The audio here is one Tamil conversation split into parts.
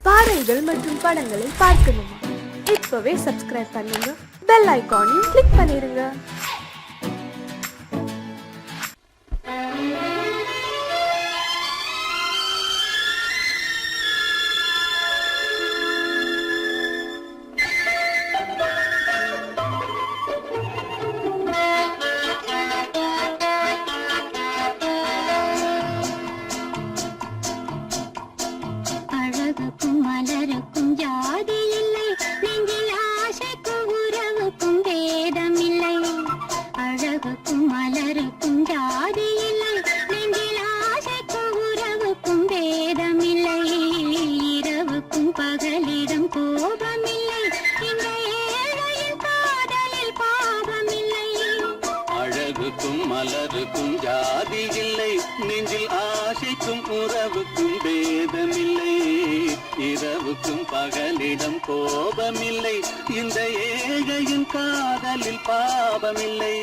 பாடல்கள் மற்றும் படங்களை பார்க்கணுமா? இப்பவே சப்ஸ்கிரைப் பண்ணுங்க, பெல் ஐகானையும் கிளிக் பண்ணிருங்க. மலருக்கும் ஜாதி இல்லை, நெஞ்சில் ஆசைக்கும் உறவுக்கும் பேதமில்லை. இரவுக்கும் பகலிடம் கோபமில்லை, இந்த ஏழையின் காதலில் பாவமில்லை.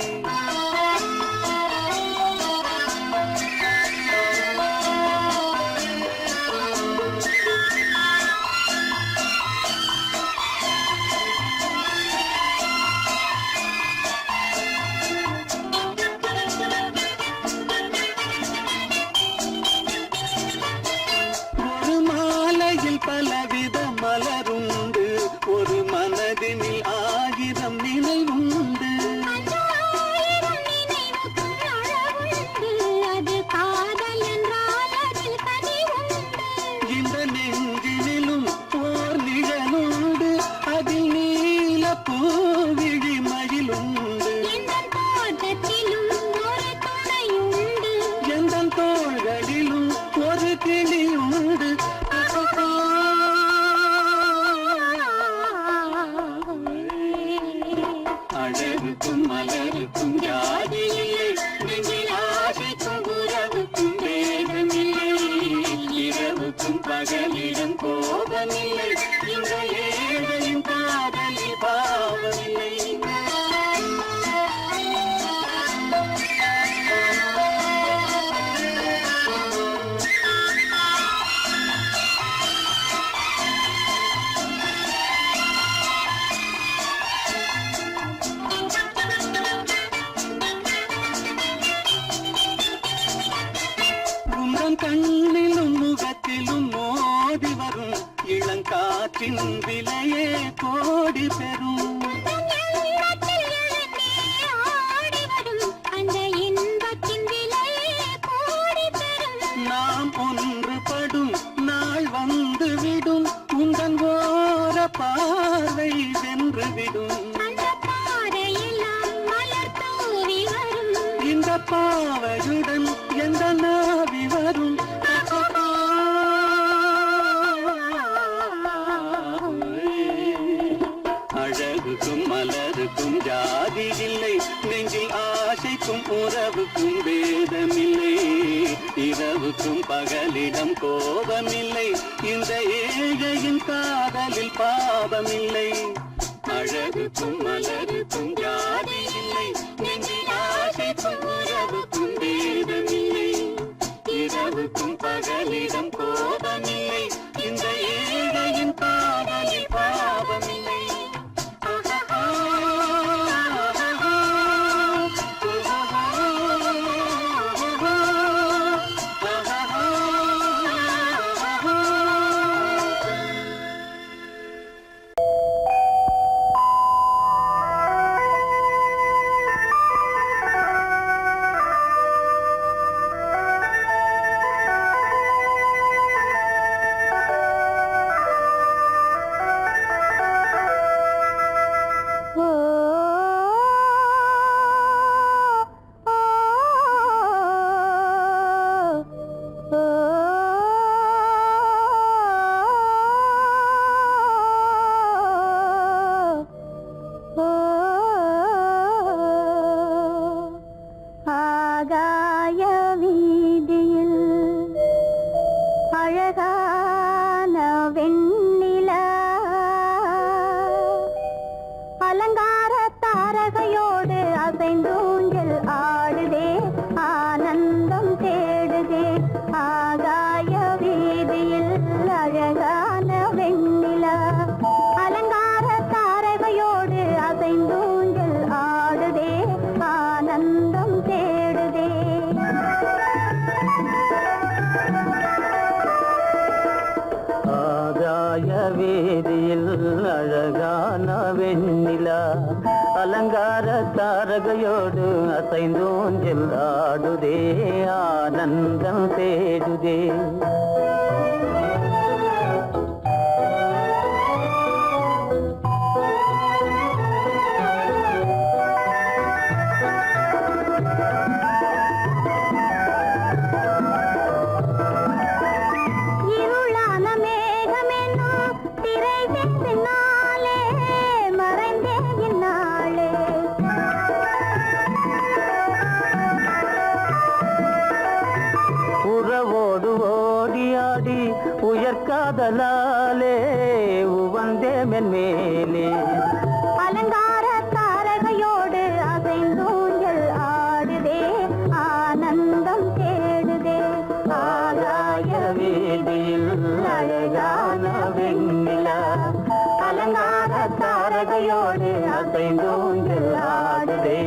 பலவித மலருண்டு, ஒரு மனதினில் ஆயிரம் நினைவுண்டு. இந்த நெஞ்சினிலும் ஓர் நிழலுண்டு, அதில் நீல பூவிழி மயிலுண்டு. எந்த தோள்களிலும் ஒரு கிளியுண்டு. அழகுக்கும் மலருக்கும் ஜாதி இல்லை, நெஞ்சில் ஆசைக்கும் உறவுக்கும் வேதமில்லை. இரவுக்கும் பகலிடம் கோபமில்லை, இந்த ஏழையின் காதலில் பாவமில்லை. கண்ணிலும் முகத்திலும் மோதி வரும் இளங்காற்றின் விலையே கோடி பெறும். நாம் ஒன்றுபடும் நாள் வந்துவிடும், உங்கள் ஓர பார்வை வென்றுவிடும். இந்த பாவையுடன் எந்த நாவி வரும். அழகுக்கும் மலருக்கும் ஜாதி இல்லை, நெஞ்சில் ஆசைக்கும் உறவுக்கும் வேதமில்லை. இரவுக்கும் பகலிடம் கோபமில்லை, இந்த ஏழையின் காதலில் பாவமில்லை. அழகுக்கும் மலருக்கும் ஜாதி இல்லை, நெஞ்சில் ஆசைக்கும் உறவுக்கும் வேதமில்லை. இரவுக்கும் பகலிடம் கோபமில்லை, இந்த ஏழையின் காதலில் பாவமில்லை. வீதியில் அழகான வெண்ணிலா அலங்கார தாரகையோடு அசைந்தோஞ்சல் ஆடுதே ஆனந்தம் தேடுதே. உறவோடு ஓடியாடி உயர்காதலாலே உவந்தே மென்மேலே அலங்கார தாரகையோடு அசைந்தூஞ்சல் ஆடுதே ஆனந்தம் தேடுதே. ஆகாய வீதியில் அழகான வெண்ணிலா அலங்கார தாரகையோடு அசைந்தூஞ்சல் ஆடுதே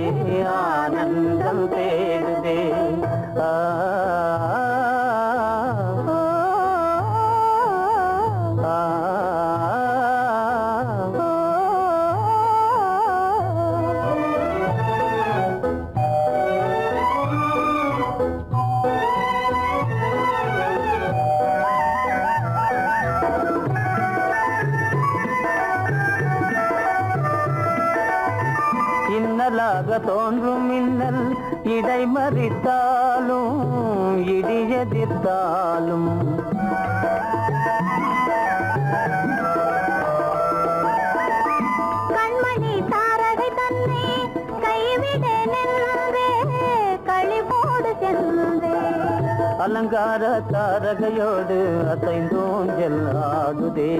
ஆனந்தம் தேடுதே. இன்னலாக தோன்றும் மின்னல் இடை மறித்தாலும் இடி எதிர்த்தாலும் கண்மணி தாரகை தன்னை கைவிட நின்றே களிபோடு சென்றே. அலங்கார தாரகையோடு அசைந்தோஞ்சல் ஆடுதே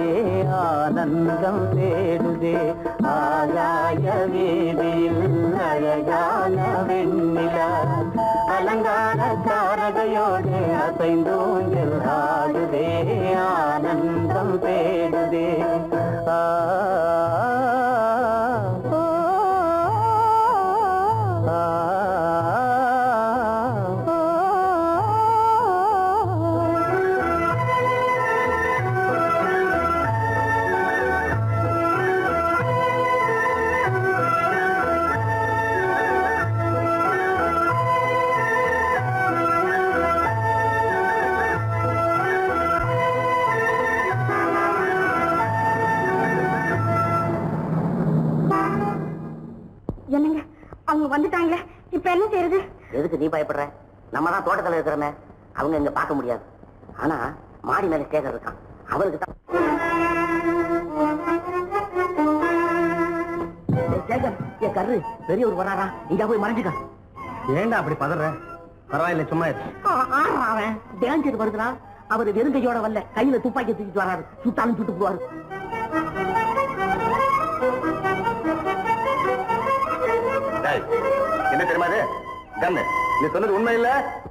ஆனந்தம் தேடுதே. ஆகாய வீதியில் அழகான வெண்ணிலா அலங்கார தாரகையோடு அசைந்தோஞ்சல் ஆடுதே ஆனந்தம் தேடுதே. என்னங்க அவங்க வந்துட்டாங்களே, இப்ப என்ன செய்யறது? எதுக்கு நீ பயப்படுற? நம்ம தான் தோட்டத்துல இருக்கிறோமே, அவங்க இங்க பார்க்க முடியாது. ஆனா மாடி மேல சேகர் இருக்கான், அவருக்கு தான். சேகர், என் கரு பெரியவர் வராரா, இங்க போய் மறைஞ்சுக்க. ஏண்டா அப்படி பதற? பரவாயில்ல, சும்மா அவன் டேஞ்சர் வருதுனா, அவர் வெறுங்கையோட வரல, கையில துப்பாக்கி தூக்கிட்டு வராரு, சுட்டாலும் சுட்டு போவாரு. என்ன தெரியுமா இது? கண்ணு, நீ சொன்னது உண்மை இல்ல,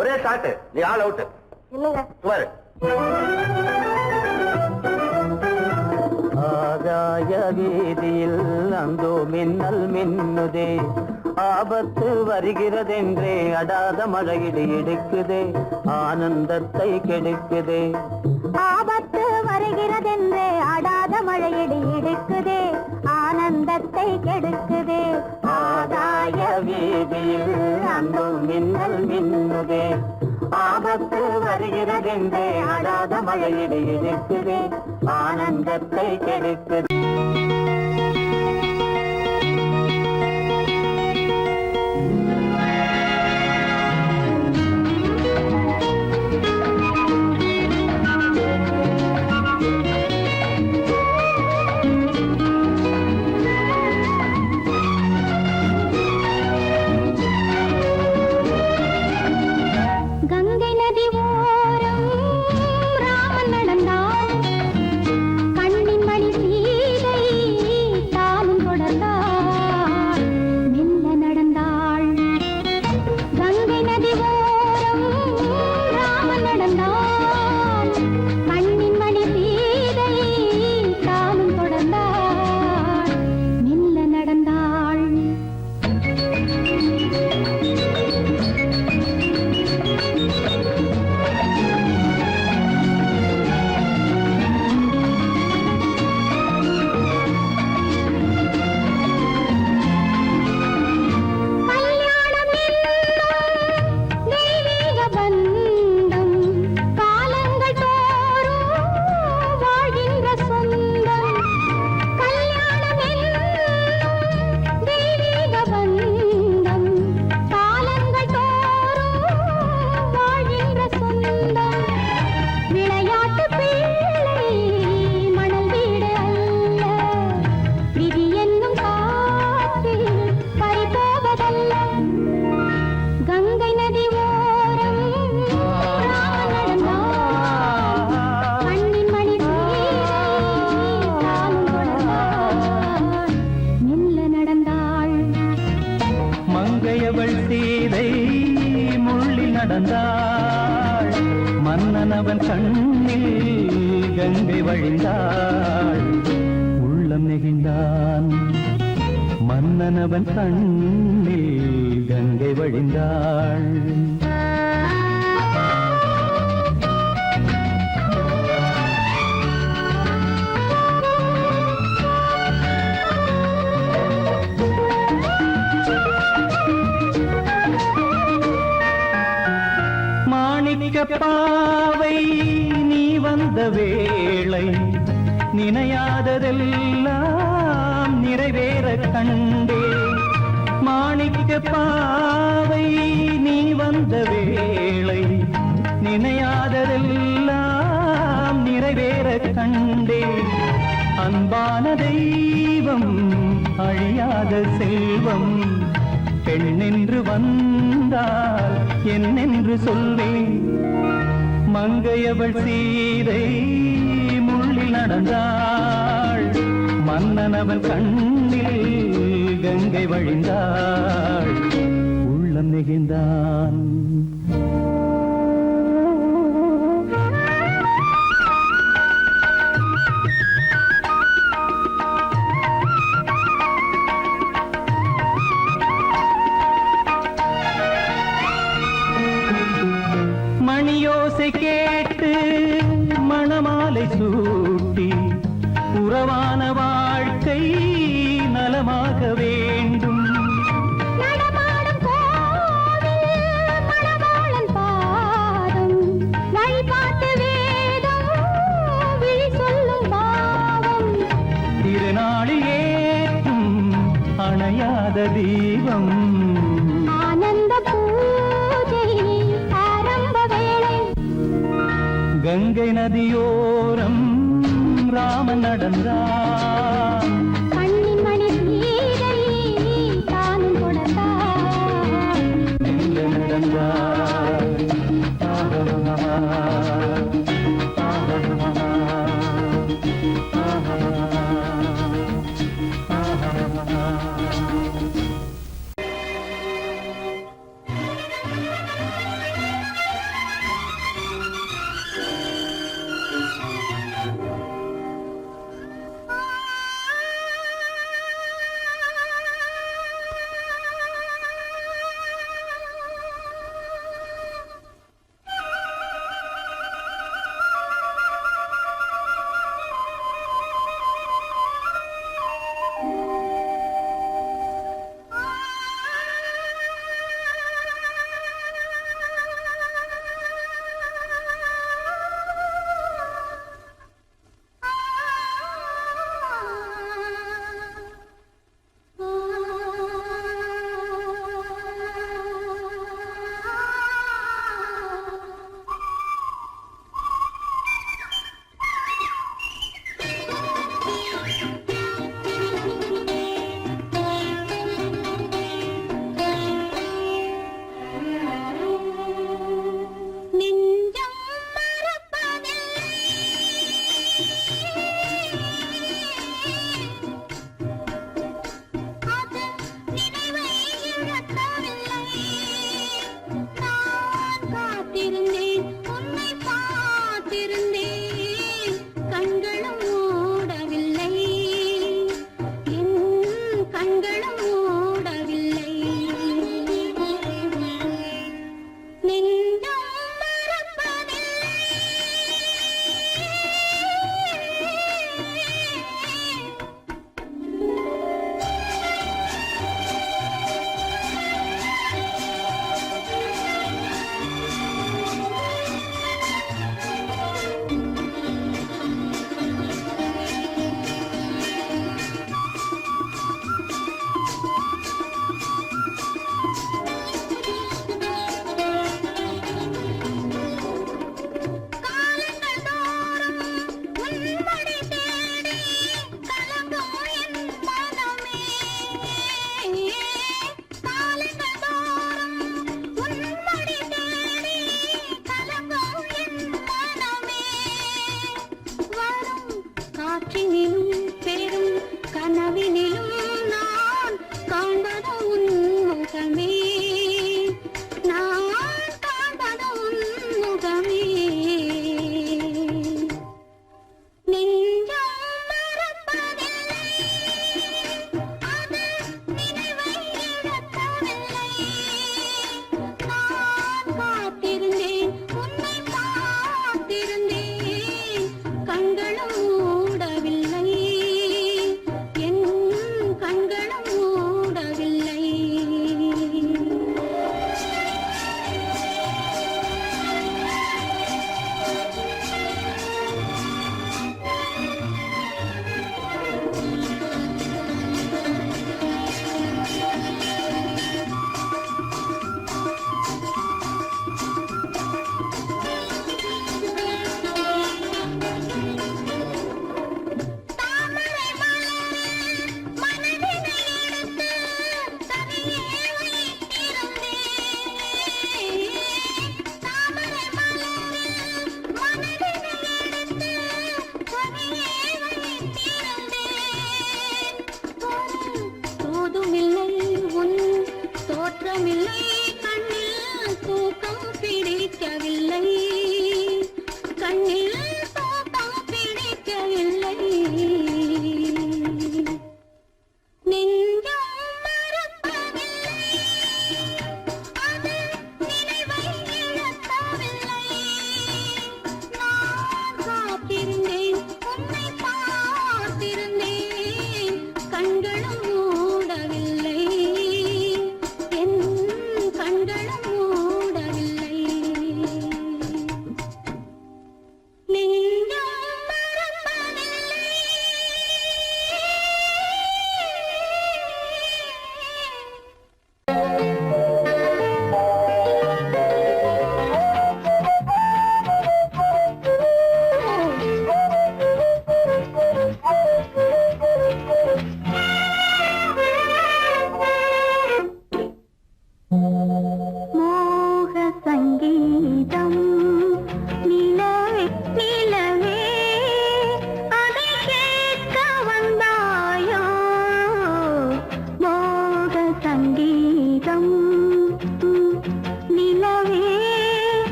ஒரே ஷாட், நீ ஆல் அவுட். இல்லங்க சுமாரு. ஆகாய வீதியில் அந்தோ மின்னல் மின்னுதே, ஆபத்து வருகிறதென்றே அடாத மழையிடு எடுக்குதே, ஆனந்தத்தை கெடுக்குதே. ஆபத்து வருகிறதென்றே அடாத மழையடி இடுக்குதே, ஆனந்தத்தை கெடுக்குதே. ஆகாய வீதியில் அந்தோ மின்னல் மின்னுதே, ஆபத்து வருகிறதென்றே அடாத மழையிடு எடுக்குதே, ஆனந்தத்தை கெடுக்குதே. கங்கை நதி ஓரம் ராமன் நடந்தான், கண்ணின் மணி கண்ணில் கங்கை வழிந்தாள் உள்ளம் நெகிழ்ந்தான் மன்னனவன் கண்ணில் கங்கை வழிந்தாள் பாவை நீ வந்த வேளை நினையாததெல்லாம் நிறைவேற கண்டே மாணிக்க பாவை நீ வந்த வேளை நினையாததெல்லாம் நிறைவேற கண்டே அன்பான தெய்வம் அழியாத செல்வம் பெண்ணென்று வந்தால் என்னென்று சொல்வேன் மங்கையவள் சீதை முள்ளில் நடந்தாள் மன்னனவன் கண்ணில் கங்கை வழிந்தாள் உள்ளம் நெகிழ்ந்தான் மணியோசை கேட்டு மணமாலை சூட்டி உறவான வாழ்க்கை நலமாக வேண்டும் நடமாடும் கோவில் மணவாளன் பாதம் வழிபாட்டு வேதம் விழி சொல்லும் பாவம் திருநாளில் ஏற்றும் அணையாத தீபம் ஆனந்த பூஜை ஆரம்ப வேளை கங்கை நதியோரம் ராமன் நடந்தார் கண்ணின் மணி சீதை தானும் கொடுத்தார் மெல்ல நடந்தார்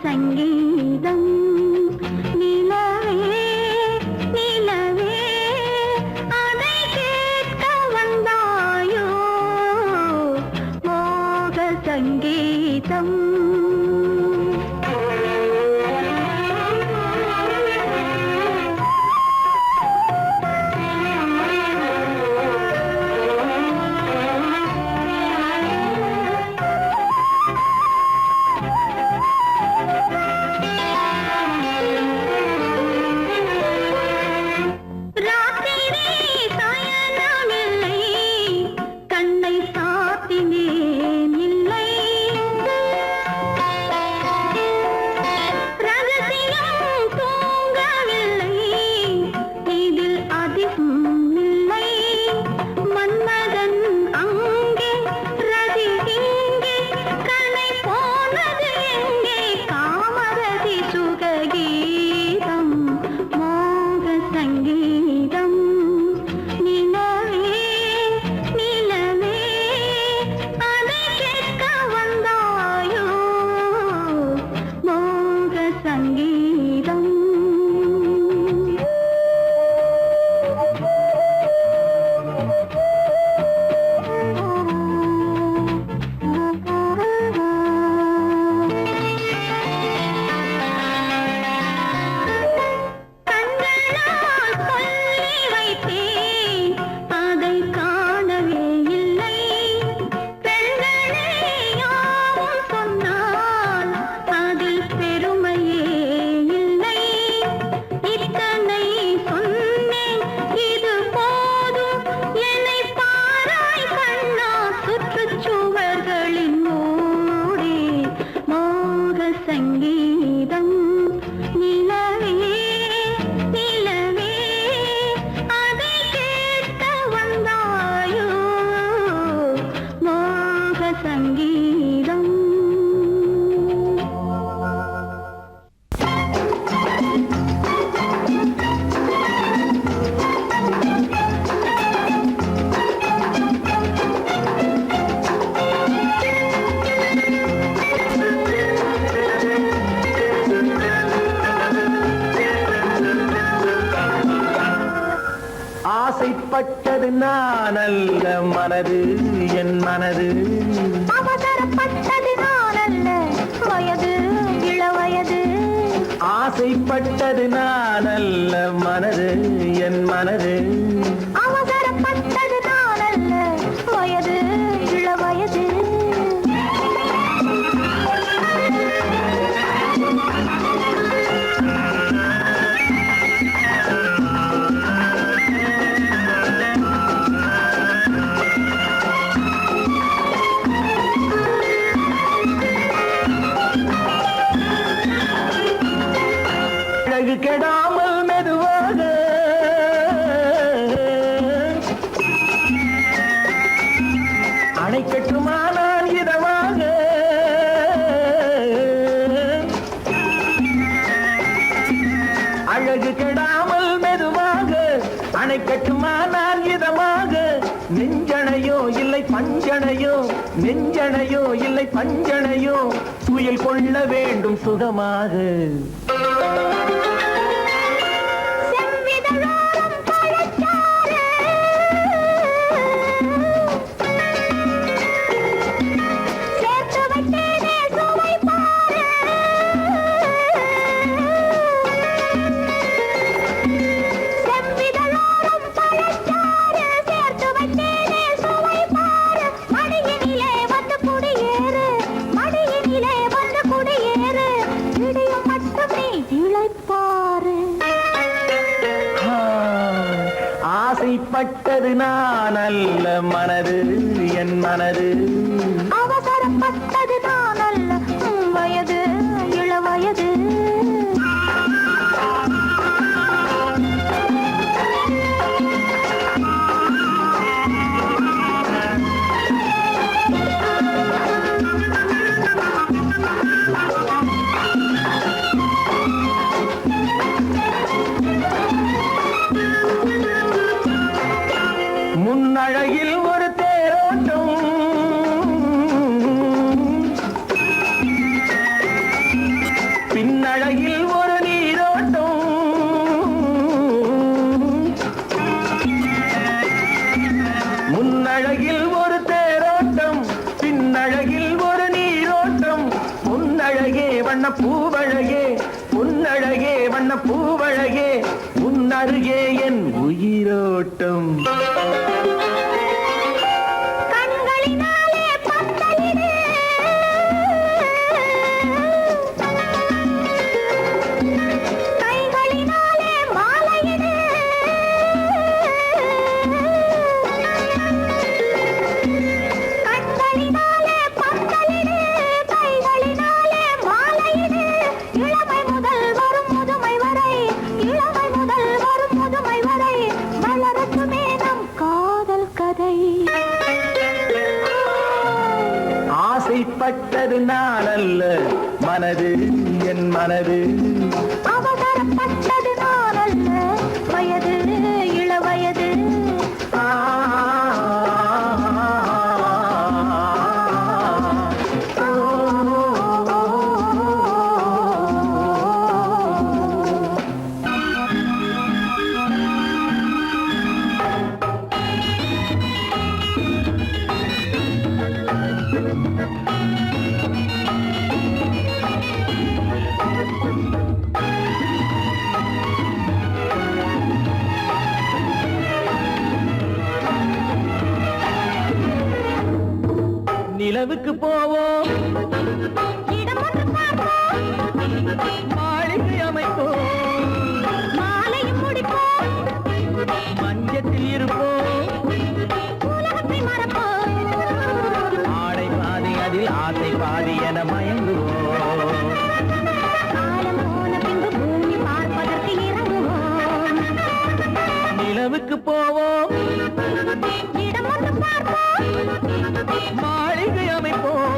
சங்கீதம் நிலவே நிலவே அதை கேட்க வந்தாயோ மோக சங்கீதம் ஆசைப்பட்டது நான் அல்ல மனது என் மனது அவசரப்பட்டது நான் அல்ல வயது இளவயது ஆசைப்பட்டது நான் அல்ல மனது என் மனது அவசரப்பட்டது நான் அல்ல வயது இளவயது கெடாமல் மெதுவாக அணை கட்டுமானால் இதமாக அழகு கெடாமல் மெதுவாக அணை கட்டுமானால் இதமாக நெஞ்சணையோ இல்லை பஞ்சணையோ நெஞ்சணையோ இல்லை பஞ்சணையோ துயில் கொள்ள வேண்டும் சுகமாக ஆசைப்பட்டது நான் அல்ல மனது என் மனது அவசரப்பட்டது நான் அல்ல வயது இளவயது முன்னழகில் ஒரு தேரோட்டம் வண்ண பூவழகே உன்னழகே வண்ண பூவழகே உன்னருகே என் உயிரோட்டம் கண்களினாலே பத்தலிடு கைகளினாலே மாலையிடு கண்களினாலே பத்தலிடு கைகளினாலே மாலையிடு இளமை முதல் வரும் முதுமை வரை இளமை முதல் வரும் முதுமை வரை வளரட்டுமே நம் காதல் கதை ஆசைப்பட்டது நான் அல்ல மனது என் மனது அவசரப்பட்டது நான் அல்ல வயது இளவயது நிலவுக்கு போவோம் இடம் ஒன்று பார்ப்போம் மாளிகை அமைப்போம் மாலையும் முடிப்போம் மஞ்சத்தில் இருப்போம் உலகத்தை மறப்போம் ஆடை பாதி அதில் ஆசை பாதி என மயங்குவோம் காலம் போன பின்பு பூமி பார்ப்பதற்கு இறங்குவோம் நிலவுக்கு போவோம் இடம் ஒன்று பார்ப்போம் மாளிகை அமைப்போம்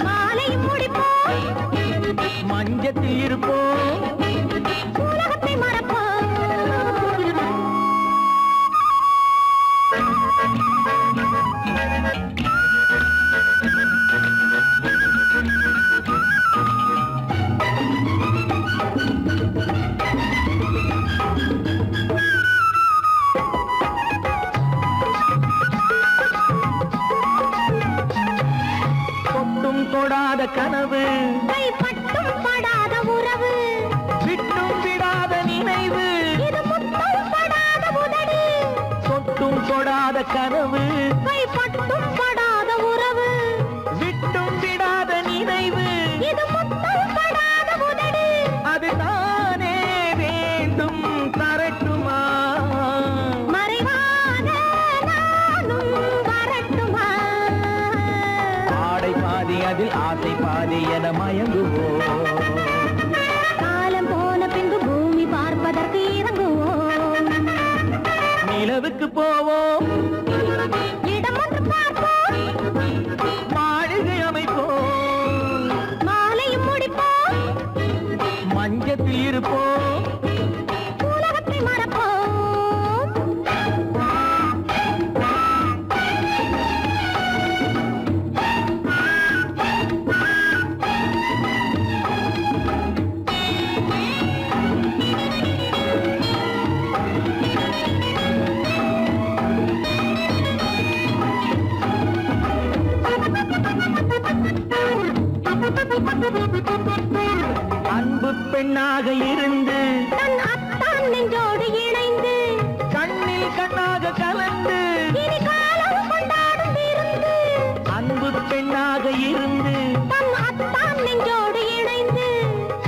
மாலையும் முடிப்போம் மஞ்சத்தில் இருப்போம் உலகத்தை மறப்போம் தொட்டும் தொடாத கனவு கைப்பட்டும் படாத உறவு விட்டும் விடாத நினைவு இது முத்தம் படாத உதடு தொட்டும் தொடாத கனவு கைப்பட்டும் படாத உறவு விட்டும் விடாத நினைவு இது முத்தம் படாத உதடு அது தானே வேண்டும் தரட்டுமா மறைவான நானும் வரட்டுமா ஆடை பாதி அதில் ஆசை பாதி என மயங்குவோம் காலம் போன பின்பு பூமி பார்ப்பதற்கு இறங்குவோம் நிலவுக்கு போவோம் இடம் ஒன்று பார்ப்போம் மாளிகை அமைப்போம் மாலையும் முடிப்போம் மஞ்சத்தில் இருப்போம் உலகத்தை மறப்போம் அன்பு பெண்ணாக இருந்து தன் அத்தான் நெஞ்சோடு இணைந்து கண்ணில் கண்ணாக கலந்து இனி காலம் கொண்டாடும் விருந்து அன்பு பெண்ணாக இருந்து தன் அத்தான் நெஞ்சோடு இணைந்து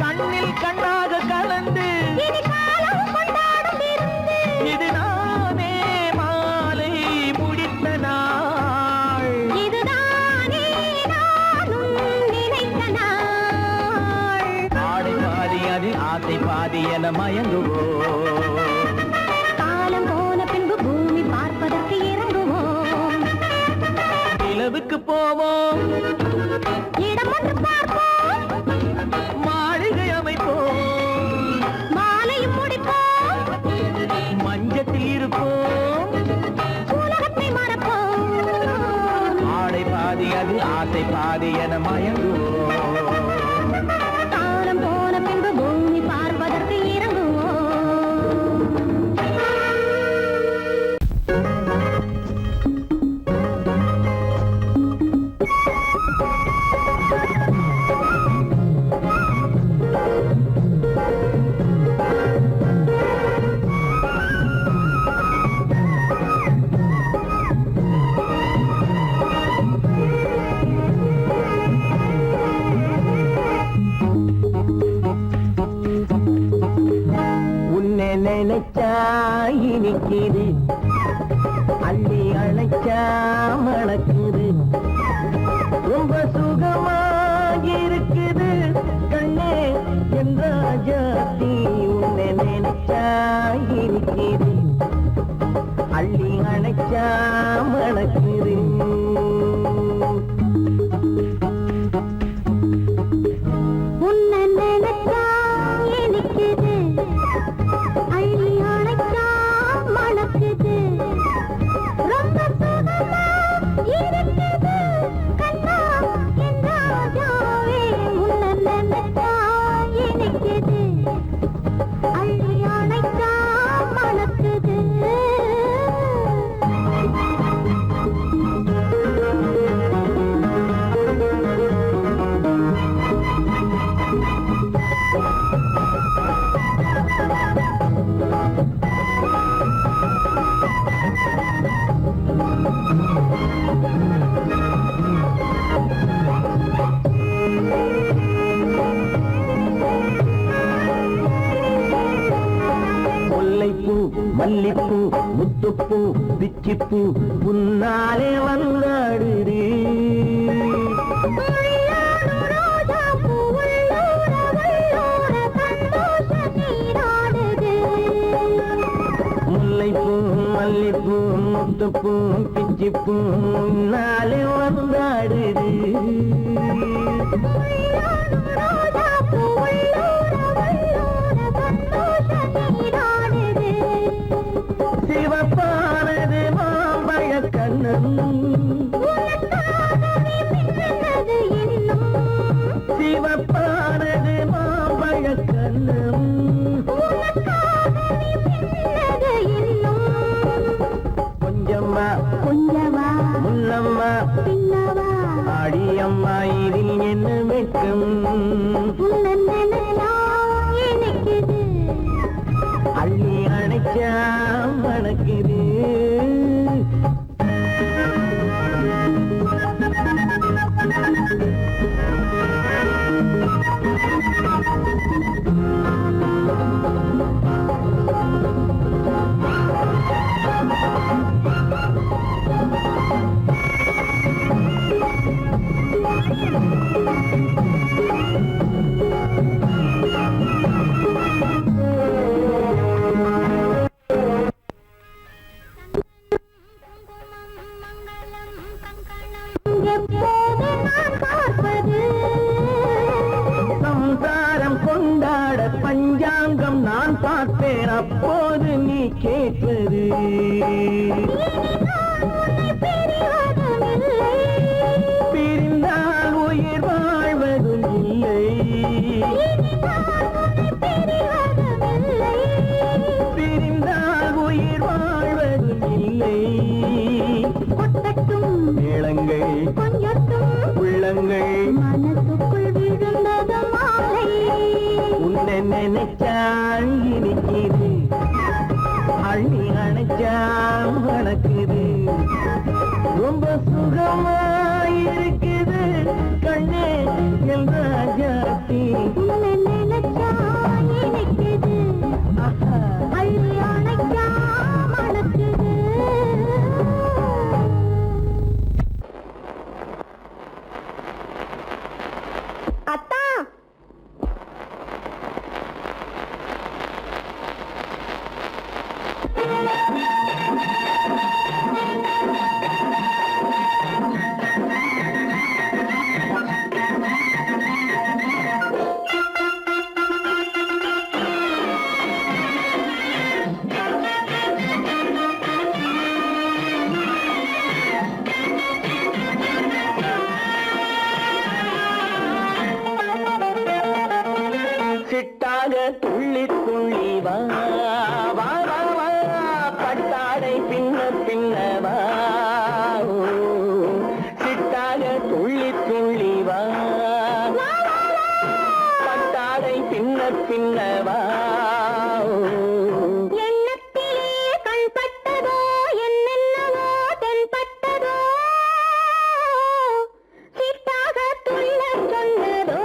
கண்ணில் கண்ணாக கலந்து இனி காலம் கொண்டாடும் விருந்து இது நானே மாலை முடித்த நாள் இதுதானே நானும் நினைத்த நாள் ஆடை பாதி அதில் ஆசை பாதி என மயங்குவோம் காலம் போன பின்பு பூமி பார்ப்பதற்கு இறங்குவோம் நிலவுக்கு போவோம் இடம் ஒன்று பார்ப்போம் மாளிகை அமைப்போம் மாலையும் முடிப்போம் மஞ்சத்தில் இருப்போம் உலகத்தை மறப்போம் ஆடை பாதி அதில் ஆசை பாதி என மயங்குவோம் காலம் போன பின்பு பூமி பார்ப்பதற்கு இறங்குவோம் நினைச்சா இனிக்குது அள்ளி அணைச்சா மணக்குது ரொம்ப சுகமாயிருக்குது கண்ணே என் ராஜாத்தி உன்னை நினைச்சா இனிக்குது அள்ளி அணைச்சா மணக்குது உன்னை நினைச்சா இனிக்குது அள்ளி அணைச்சா மணக்குது ரொம்ப சுகமா இருக்குது கண்ணா என் ராஜாவே உன்னை நினைச்சா இனிக்குது அள்ளி அணைச்சா மணக்குது முல்லைப்பூ மல்லிப்பூ முத்துப்பூ பிச்சிப்பூ உன்னாலே வந்தாடுது முல்லைப்பூ மல்லிப்பூ முத்துப்பூ பிச்சிப்பூ உன்னாலே வந்தாடுது சிவப்பானது மாம்பழ கண்ணம் சிவப்பானது மாம்பழ கண்ணம் கொஞ்சம்மா கொஞ்சமா முன்னம்மா பின்னவா ஆடியம்மா இதில் என்ன வெட்கம் உன்னை நினைச்சா இனிக்குது அள்ளி அணைச்சா மணக்குது எப்போது நான் பார்ப்பது சம்சாரம் கொண்டாட பஞ்சாங்கம் நான் பார்ப்பேன் அப்போது நீ கேட்பது பிரிந்தால் உயிர் வாழ்வதும் இல்லை பிரிந்தால் உயிர் வாழ்வதும் இல்லை கொட்டட்டும் மேளங்கள் கொஞ்சட்டும் உள்ளங்கள் மனசுக்குள் விழுந்தது மாலை உன்னை நினைச்சால் இனிக்குது அள்ளி அணைச்சா மணக்குது ரொம்ப சுகமாயிருக்குது கண்ணே என் ராஜாத்தி உன்னை நினைச்சா இனிக்குது ஆஹா. அள்ளி அணைச்சா மணக்குது அத்தா சிட்டாக துள்ளி துள்ளி வா வா வா வா பட்டாடை பின்ன பின்ன வா ஓ, சிட்டாக துள்ளி துள்ளி வா பட்டாடை பின்ன பின்ன வா ஓ. எண்ணத்திலே கண்பட்டதோ என்னென்னவோ தென்பட்டதோ சிட்டாக துள்ளச் சொன்னதோ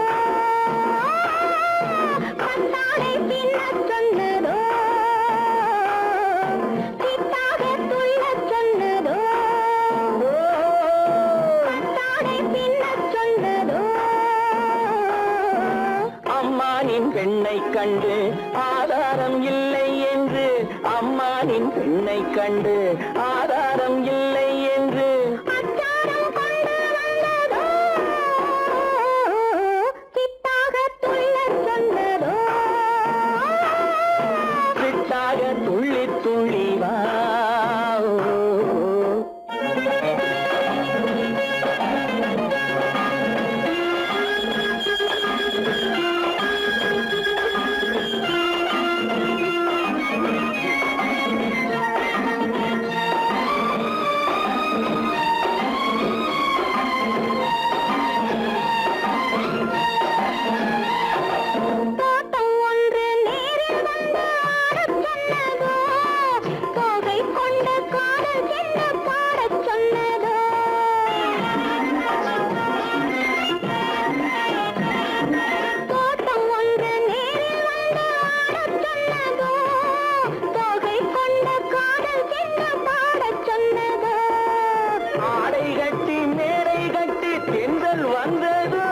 பட்டாடை பின்னச் சொன்னதோ அம்மானின் பெண்ணை கண்டு ஆதாரம் இல்லை என்று அம்மானின் பெண்ணை கண்டு ஆதாரம் இல்லை என்று அச்சாரம் கொண்டு வந்ததோ சித்தாக துள்ளச் சொன்னதோ விட்டாக துள்ளி துள்ளி வா தோட்டம் ஒன்று நேரில் வந்து ஆடச் சொன்னதோ தோகை கொண்ட காதல் என்ன பாடச் சொன்னதோ தோட்டம் ஒன்று நேரில் வந்து ஆடச் சொன்னதோ தோகை கொண்ட காதல் என்ன பாடச் சொன்னதோ ஆடை கட்டி மேடை கட்டி தென்றல் வந்ததோ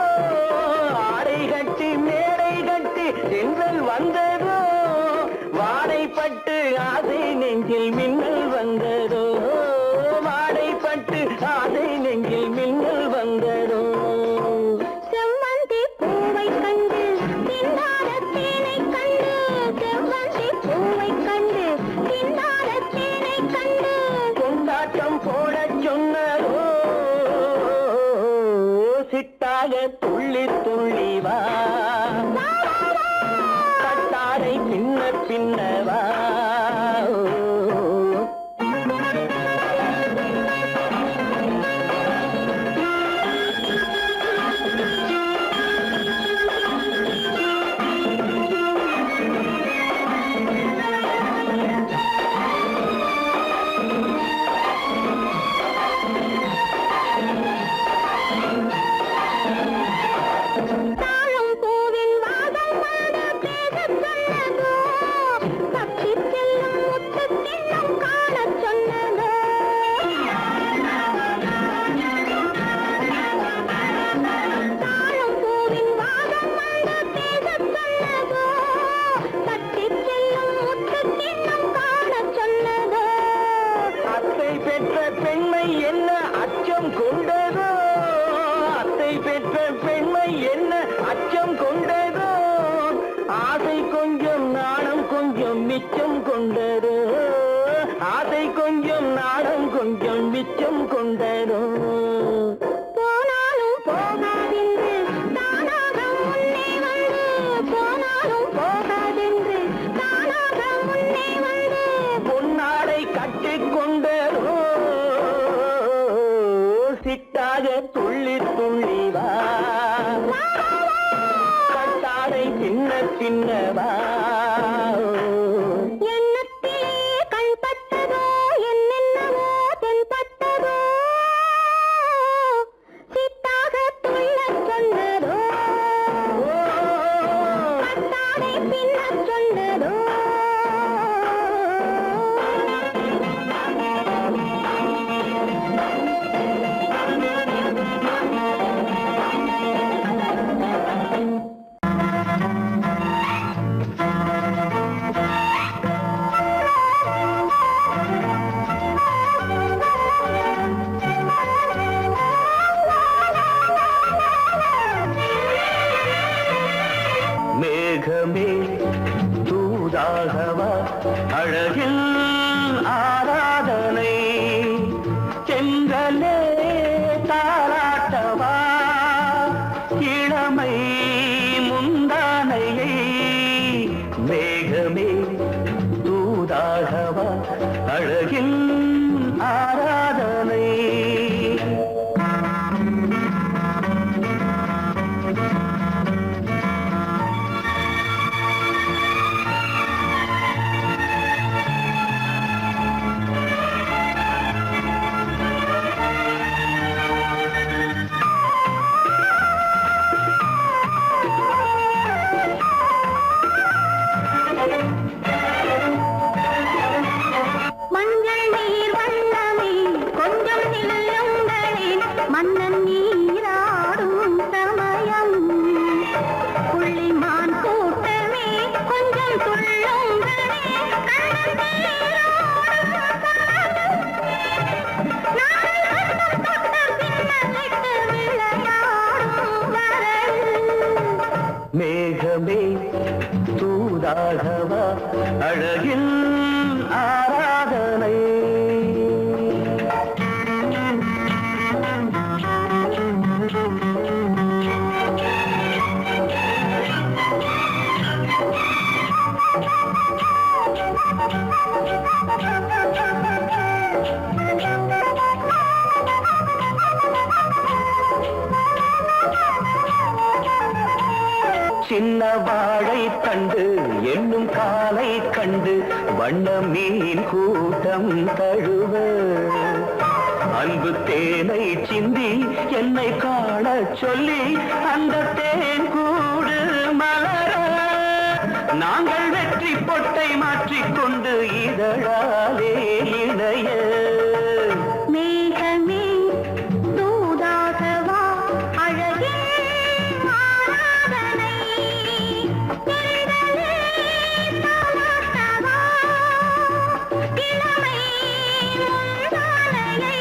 ஆடை கட்டி மேடை கட்டி தென்றல் வந்ததோ வாடைப்பட்டு ஆசை நெஞ்சில் மின்னல் வந்ததோ வாடைப்பட்டு ஆசை நெஞ்சில் மின்னல் வந்ததோ செவ்வந்தி பூவை கண்டு திண்டாட தேனை கண்டு செவ்வந்தி பூவை கண்டு திண்டாட தேனை கண்டு கொண்டாட்டம் போடச் சொன்னதோ சிட்டாக துள்ளி துள்ளி வா கட்டாரை பின்ன பின்னவா தாழம் பூவின் வாதம் வந்து பேசச் சொன்னதோ தப்பிச் செல்லும் முத்துக் கிண்ணம் காணச் சொன்னதோ தாழம் பூவின் வாதம் வந்து பேசச் சொன்னதோ தப்பிச் செல்லும் முத்துக் கிண்ணம் காணச் சொன்னதோ அத்தை பெற்ற பெண்மை என்ன அச்சம் கொண்டதோ அத்தை பெற்ற பெண்மை என்ன அச்சம் கொண்டதோ ஆசை கொஞ்சம் நாணம் கொஞ்சம் மிச்சம் கொண்டதோ ஆசை கொஞ்சம் நாணம் கொஞ்சம் மிச்சம் கொண்டதோ போனாலும் போகாதென்று தானாக முன்னே வந்து போனாலும் போகாதென்று தானாக முன்னே வந்து பொன்னாடை கட்டிக் கொண்டதோ சிட்டாக துள்ளி துள்ளி வா கட்டாடை பின்ன பின்னவா எண்ணத்திலே கண்பட்டதோ என்னென்னவோ தென்பட்டதோ சித்தாக துள்ளச் சொன்னதோ கட்டாடை பின்னச் சொன்னதோ மேகமே தூதாகவா அழகில் ஆராதனை செங்கலே தாராட்டவா இளமை முந்தானையை மேகமே தூதாகவா அழகில் ஆராதனை மேகமே தூதாகவா அழகில் ஆராதனை. சின்ன வாழை தண்டு என்னும் காலை கண்டு வண்ண மீன் கூட்டம் தழுவ அன்பு தேனை சிந்தி என்னை காண சொல்லி அந்த தேன் கூடு மலர நாங்கள் வெற்றி பொட்டை மாற்றிக்கொண்டு இதழாலே இணைய. மேகமே தூதாகவா அழகே ஆராதனை. தென்றலே தாலாட்டவா இளமை முந்தானையை.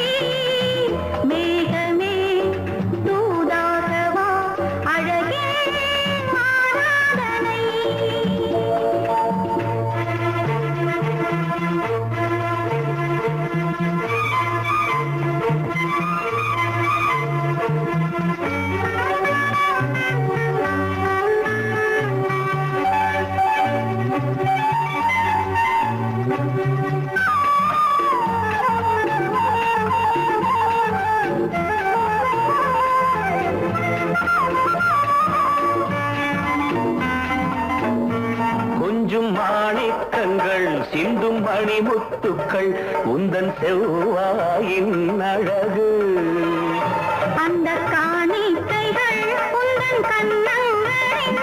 மேகமே தூதாகவா அழகே ஆராதனை. கொஞ்சும் மாணிக்கங்கள் சிந்தும் மணிமுத்துக்கள் உந்தன் செவ்வாயின் அழகு. அந்த காணிக்கைகள் உந்தன் கண்ணங்களின்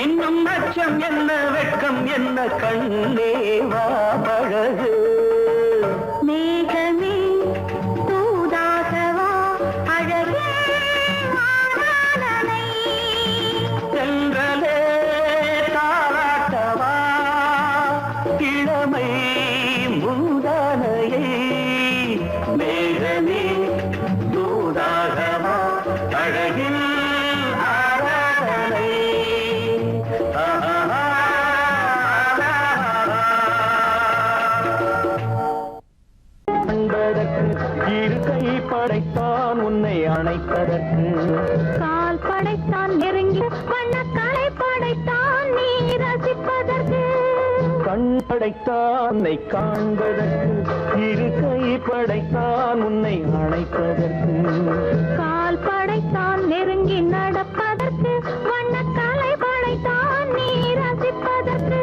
இன்னும் அச்சம் என்ன வெட்கம் என்ன கண்ணேவா பழகு. மேகமே தூதாகவா அழகே ஆராதனை. தென்றலே தாலாட்டவா இளமை முந்தானையை. மேகமே தூதாகவா அழகில் ஆராதனை. அன்பதற்கு இரு கை படைத்தான் உன்னை அணைப்பதற்கு. கால் படைத்தான் நெருங்கி வண்ணக்காலை படைத்தான் நீ ரசிப்பதற்கு. கண் படைத்தான் உன்னை காண்பதற்கு. இரு கை படைத்தான் உன்னை அணைப்பதற்கு. கால் படைத்தான் நெருங்கி நடப்பதற்கு. வண்ணக்காலை படைத்தான் நீ ரசிப்பதற்கு.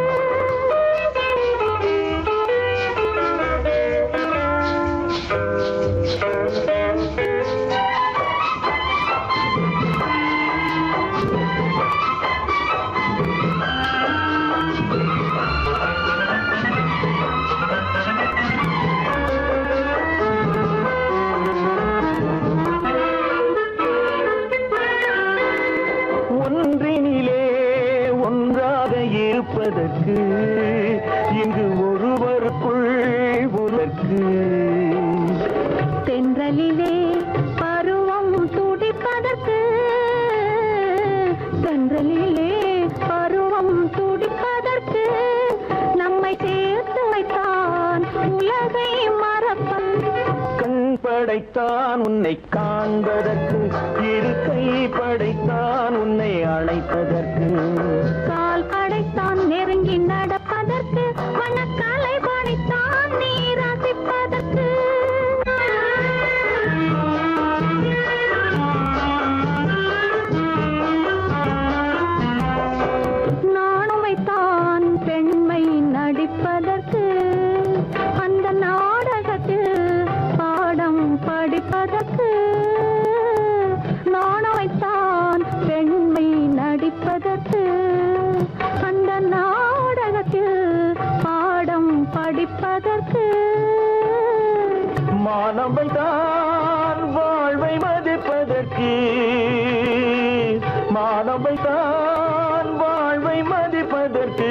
ஒன்றினிலே ஒன்றாக இருப்பதற்கு இங்கு ஒருவருக்குள் ஒருவருக்கு. தென்றலிலே பருவம் துடிப்பதற்கு. தென்றலிலே பருவம் துடிப்பதற்கு. நம்மை சேர்த்து வைத்தான் உலகை மறப்பன். கண் படைத்தான் உன்னை காண்பதற்கு. இரு கை படைத்தான் உன்னை அழைப்பதற்கு. கால் படைத்தான் நெருங்கி நடப்பதற்கு. வண்ணக்காலை படைத்தான் நீ ரசிப்பதற்கு. நானும் வைத்தான் பெண்மை நடிப்பதற்கு. அந்த நாடகத்தில் பாடம் படிப்பதற்கு. நானும் வைத்தான் பெண்மை நடிப்பதற்கு. அந்த நாடகத்தில் பாடம் படிப்பதற்கு. மானவை தான் வாழ்வை மதிப்பதற்கு. மானவை தான் வாழ்வை மதிப்பதற்கு.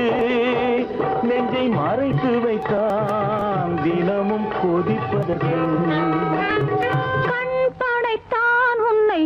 நெஞ்சை மறைத்து வைத்தான் தினமும் கொதிப்பதற்கு. கண் படைத்தான் உன்னை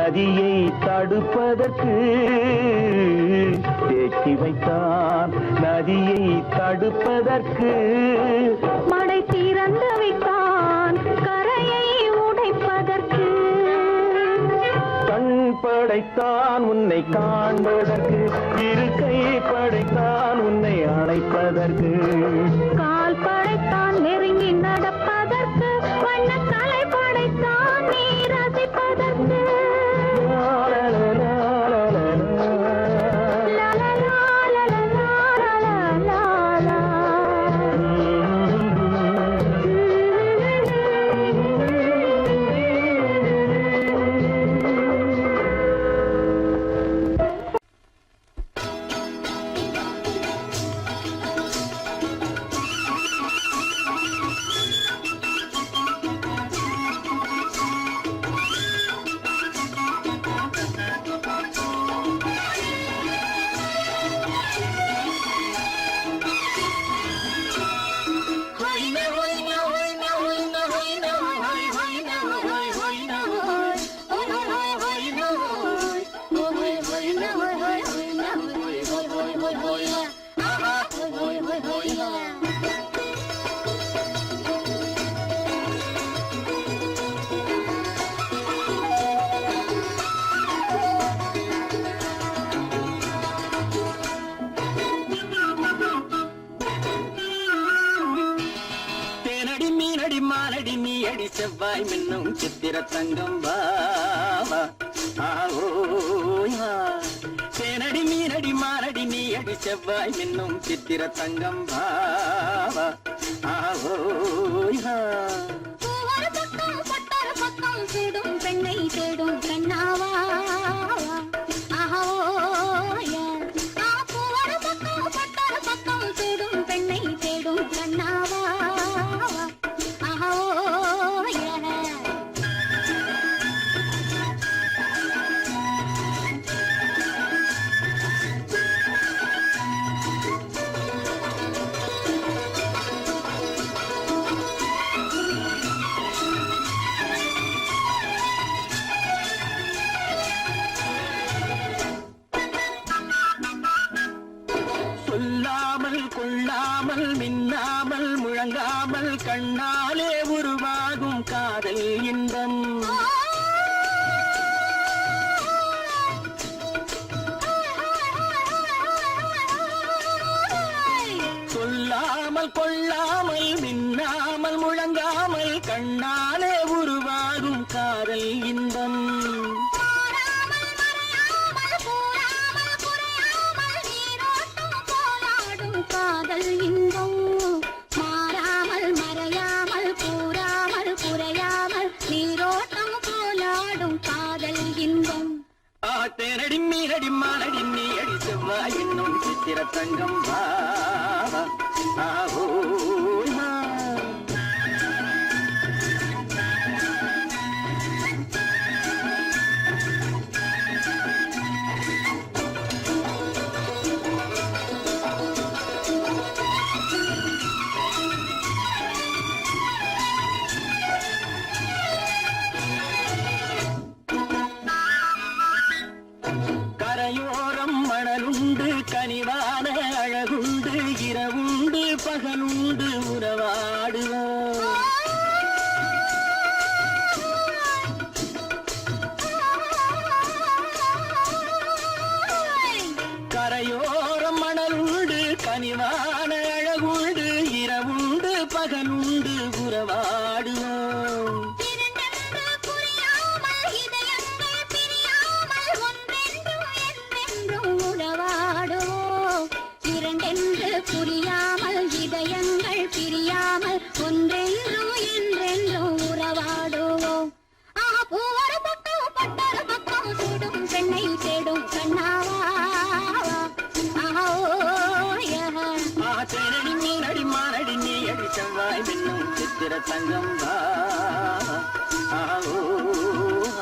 நதியை தடுப்பதற்கு தேக்கி வைத்தான் நதியை தடுப்பதற்கு மடை திறந்து வைத்தான் கரையை உடைப்பதற்கு கண் படைத்தான் உன்னை காண்பதற்கு இரு கை படைத்தான் உன்னை அணைப்பதற்கு கால் படைத்தான் நெருங்கி நடப்பதற்கு வண்ணக்கலை படைத்தான் நீ ரசிப்பதற்கு தேனடி மீனடி மானடி நீ அடி செவ்வாய் மின்னும் சித்திர தங்கம் பாவா ஆவோயா தேனடி மீனடி மானடி நீ அடி செவ்வாய் மின்னும் சித்திர தங்கம் பாவா ஆவோயா ஒரு பக்கம் பட்டொரு பக்கம் தேடும் பெண்ணை தேடும் கண்ணாவா ஒரு பக்கம் பட்டொரு பக்கம் தேடும் பெண்ணை தேடும் கண்ணாவா சொல்லாமல் கொள்ளாமல் மின்னாமல் முழங்காமல் கண்ணாலே உருவாகும் காதல் இன்பம் சொல்லாமல் கொள்ளாமல் மின்னாமல் முழங்காமல் கண்ணாலே உருவாகும் காதல் இன்பம் காதல் இன்பம் மாறாமல் மறையாமல் கூறாமல் குறையாமல் நீரோட்டம் போலாடும் காதல் இன்பம் தேனடி மீனடி மானடி நீ அடி செவ்வாய் என்னும் சித்திர தங்கம் பாவா ஆவோயா கரையோரம் மணலுண்டு கனிவான அழகுண்டு இரவுண்டு பகலுண்டு உறவாடுவோம் கரையோரம் மணலுண்டு கனிவான அழகுண்டு இரவுண்டு பகலுண்டு உறவாடுவோம் புரியாமல் இதயங்கள் பிரியாமல் ஒன்றென்றும் என்றென்றும் உறவாடுவோம் ஒரு பக்கம் பட்டொரு பக்கம் சூடும் பெண்ணை தேடும் கண்ணாவா தேனடி மீனடி மானடி நீ அடி செவ்வாய் மின்னும் சித்திர தங்கம் பாவா ஆவோயா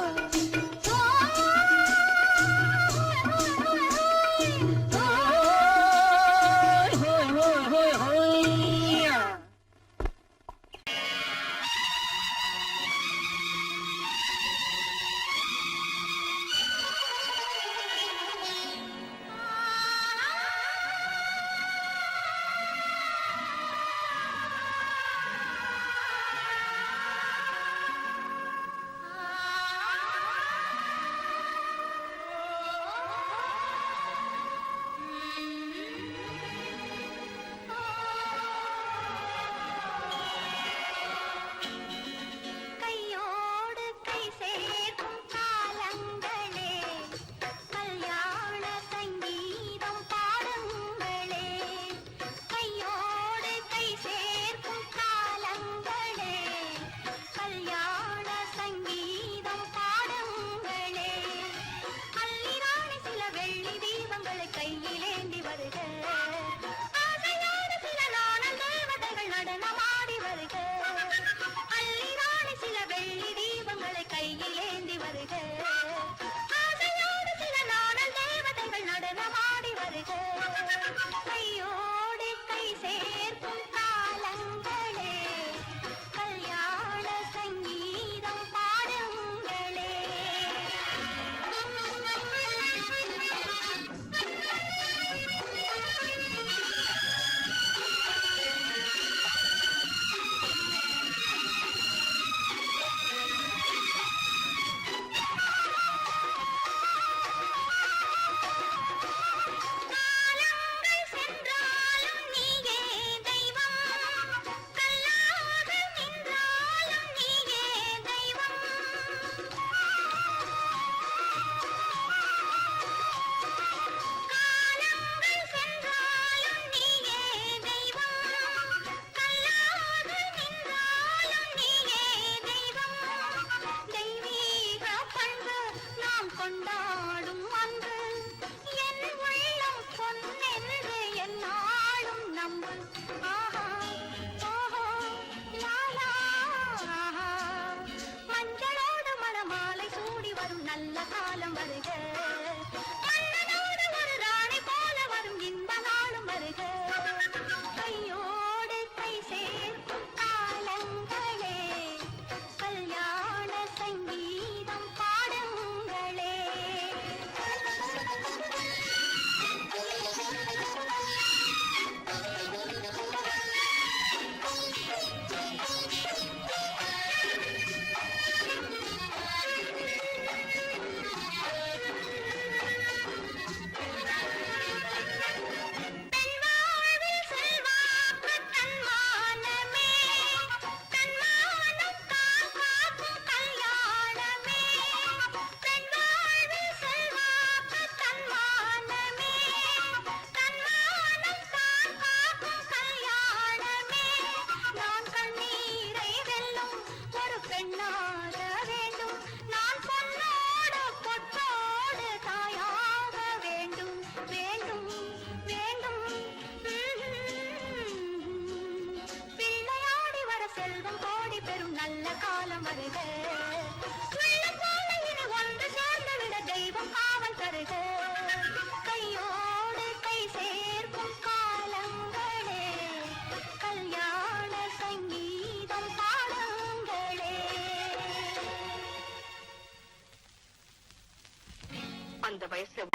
பேச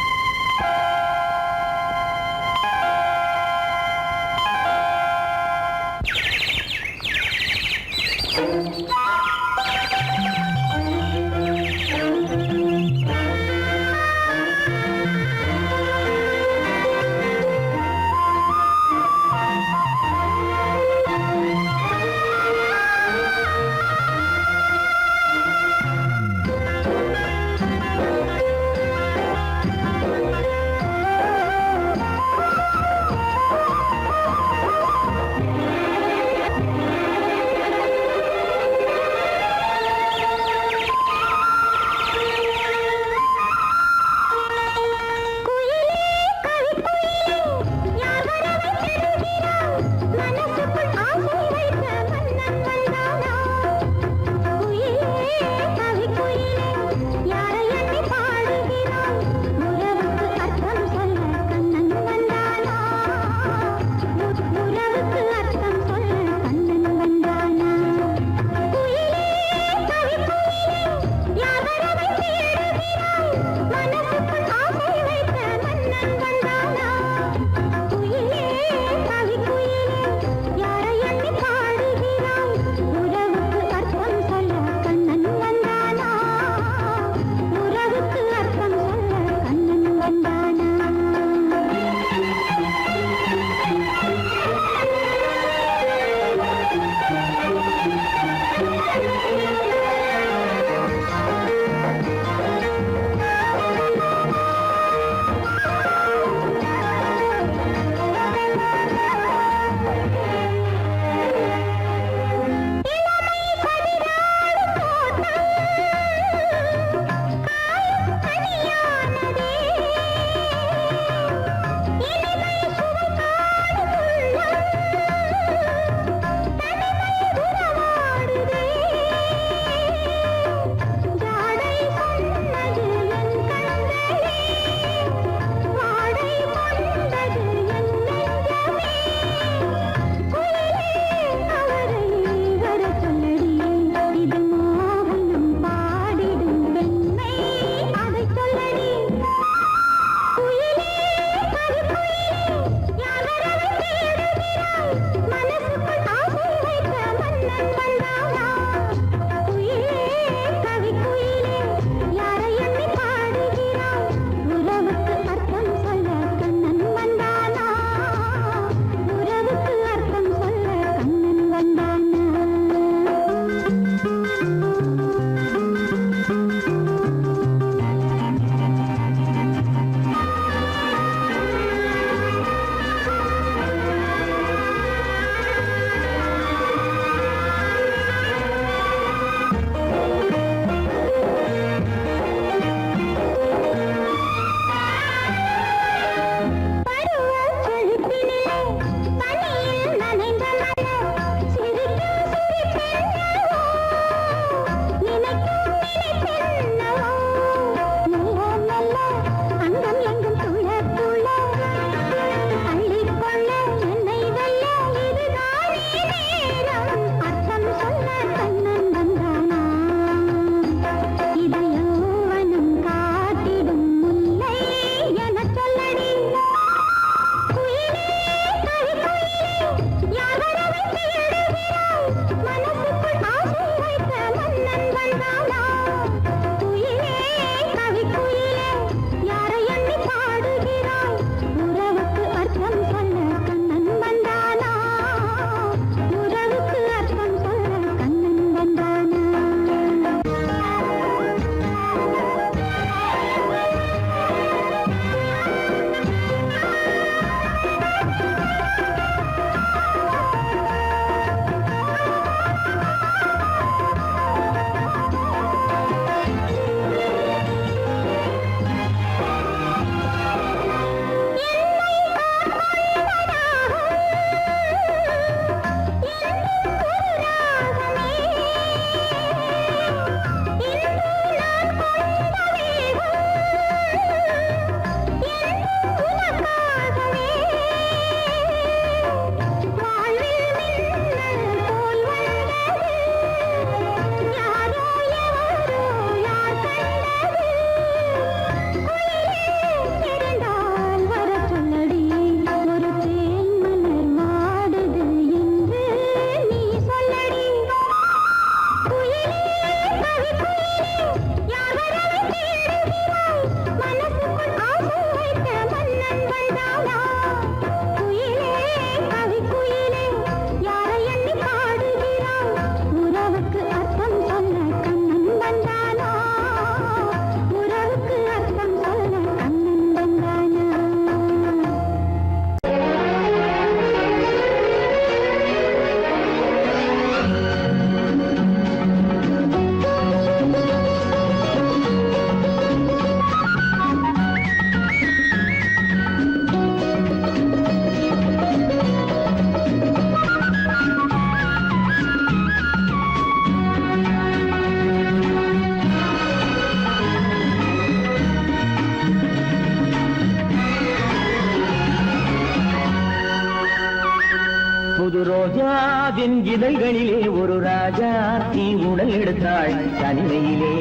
ரோஜாவின் இதழ்களிலே ஒரு ராஜா தீ உடல் எடுத்தாள் தனிமையிலே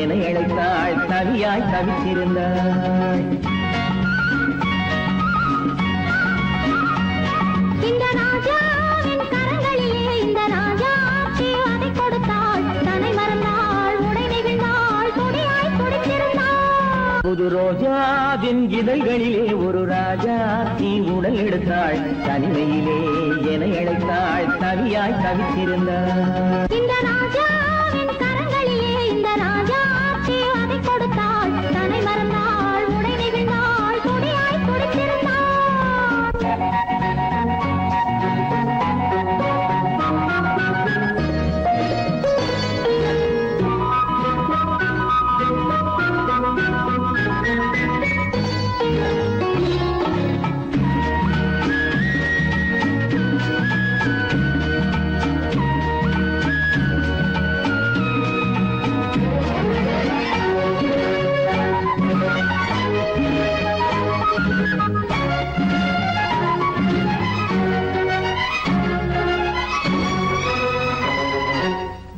என அழைத்தாள் தவியாய் தவித்திருந்தாள் இந்த ராஜாவின் கரங்களிலே இந்த ராஜாத்தி அதை கொடுத்தாள் தன்னை மறந்தாள் உடை நெகிழ்ந்தாள் துடியாய் துடித்திருந்தாள் புது ரோஜாவின் இதழ்களிலே ஒரு ராஜா தீ உடல் எடுத்தாள் தனிமையிலே என அழைத்தாள் தவியாய் தவித்திருந்தாள் இந்த ராஜாவின் கரங்களிலே இந்த ராஜாத்தி அதை கொடுத்தாள் தன்னை மறந்தாள் உடை நெகிழ்ந்தாள் துடியாய் துடித்திருந்தாள்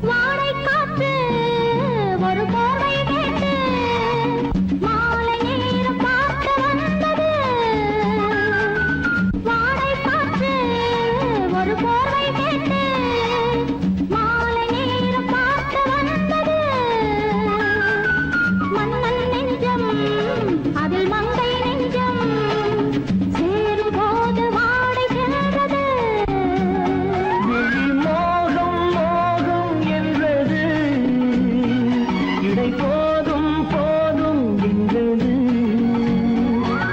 வாடை காற்று ஒரு போர்வை கேட்டு மாலை நேரம் பார்க்க வந்தது வாடை காற்று ஒரு போர்வை கேட்டு மாலை நேரம் பார்க்க வந்தது மன்னன் நெஞ்சம் அதில் மங்கை நெஞ்சம் சேரும் போது வாடை சென்றது விழி மோகம் மோகம் என்றது இடை போதும் போதும் என்றது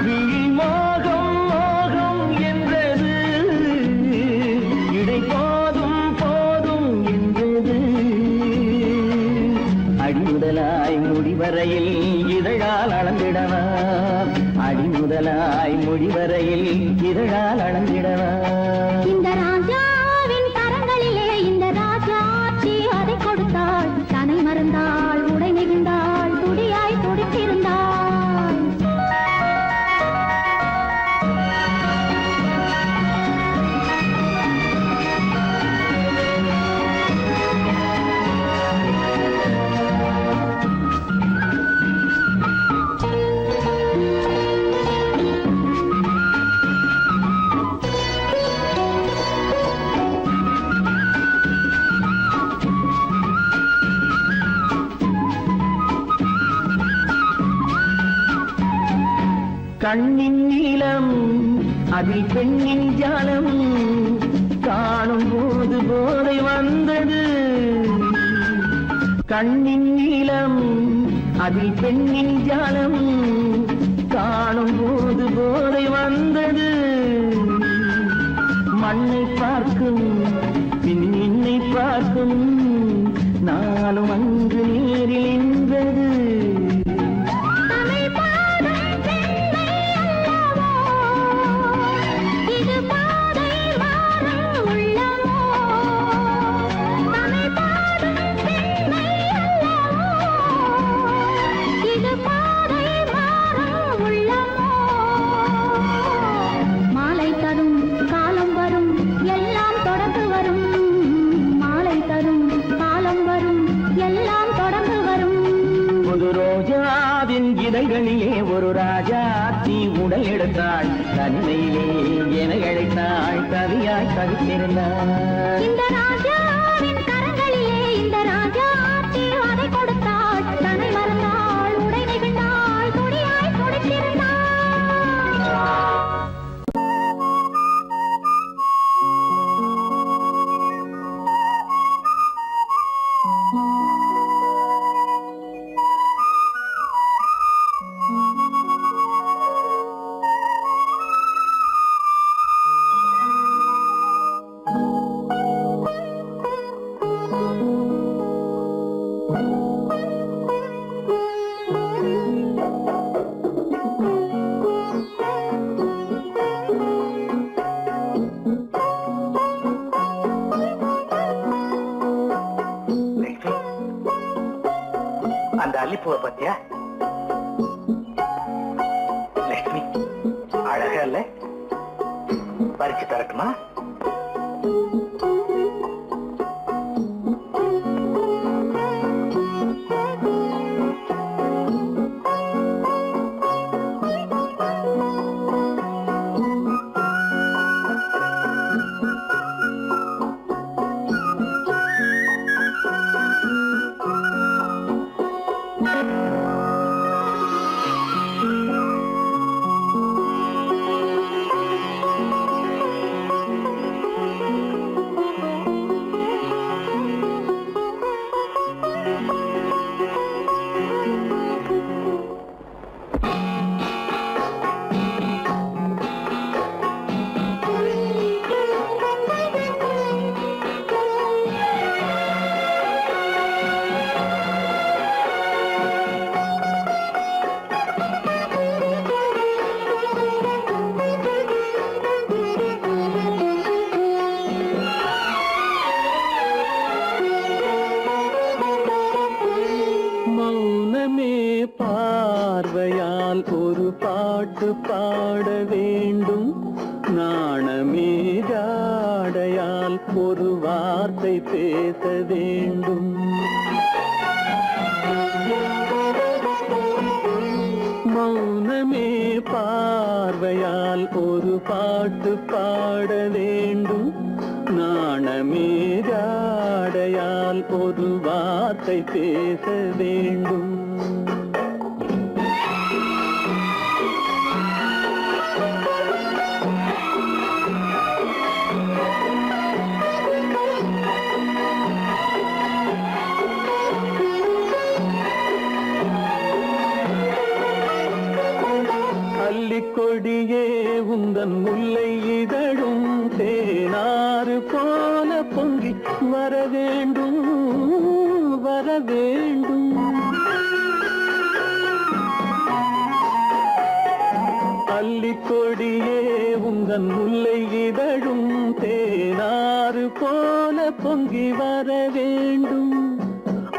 விழி மோகம் மோகம் என்றது இடை போதும் போதும் என்றது அடிமுதலாய் முடிவரையில் இதழால் அளந்திடவா அடிமுதலாய் முடிவரையில் இதழால் அளந்திடவா இந்த ராஜாவின் கரங்களிலே இந்த ராஜாத்தி அதை கொடுத்தாள் தன்னை மறந்தாள் உடை நெகிழ்ந்தாள் துடியாய் துடித்திருந்தாள் கண்ணின் நீளம் அதில் பெண்ணின் ஜாலம் காணும் போது போதை வந்தது கண்ணின் நீளம் அதில் பெண்ணின் ஜாலம் காணும் போது போதை வந்தது மண்ணை பார்க்கும் பின் என்னை பார்க்கும் நானும் அன்று நேரில் என்றது தமிழ் பாடும் பெண்மை அல்லவோ இது பாதை மாறும் உள்ளமோ தமிழ் பாடும் பெண்மை அல்லவோ இது பாதை மாறும் உள்ளமோ மாலை தரும் காலம் வரும் எல்லாம் தொடர்ந்து வரும் மாலை தரும் காலம் வரும் எல்லாம் தொடர்ந்து வரும் புது ரோஜாவின் இதழ்களிலே ஒரு ராஜா தீ உடல் எடுத்தாள் தனிமையிலே என அழைத்தாள் கவியாய் தவித்திருந்தாள் இந்த ராஜாவின் கரங்களிலே இந்த ராஜாத்தி அதை கொடுத்தாள் தன்னை மறந்தாள் உடை நெகிழ்ந்தாள் துடியாய் துடித்திருந்தாள் அந்த அல்லிப்பூவை பத்தியா லட்சுமி அழகா இல்ல பறிச்சு தரட்டுமா பாட்டு பாட வேண்டும் நாணமே ஜாடையால் ஒரு வார்த்தை பேச வேண்டும் மௌனமே பார்வையால் ஒரு பாட்டு பாட வேண்டும் நாணமே ஜாடையால் ஒரு வார்த்தை பேச வேண்டும் கொடியே உந்தன் முல்லை இதழும் தேனாறு போல பொங்கி வர வேண்டும் வர வேண்டும் அல்லிக்கொடியே உந்தன் முல்லை இதழும் தேனாறு போல பொங்கி வர வேண்டும்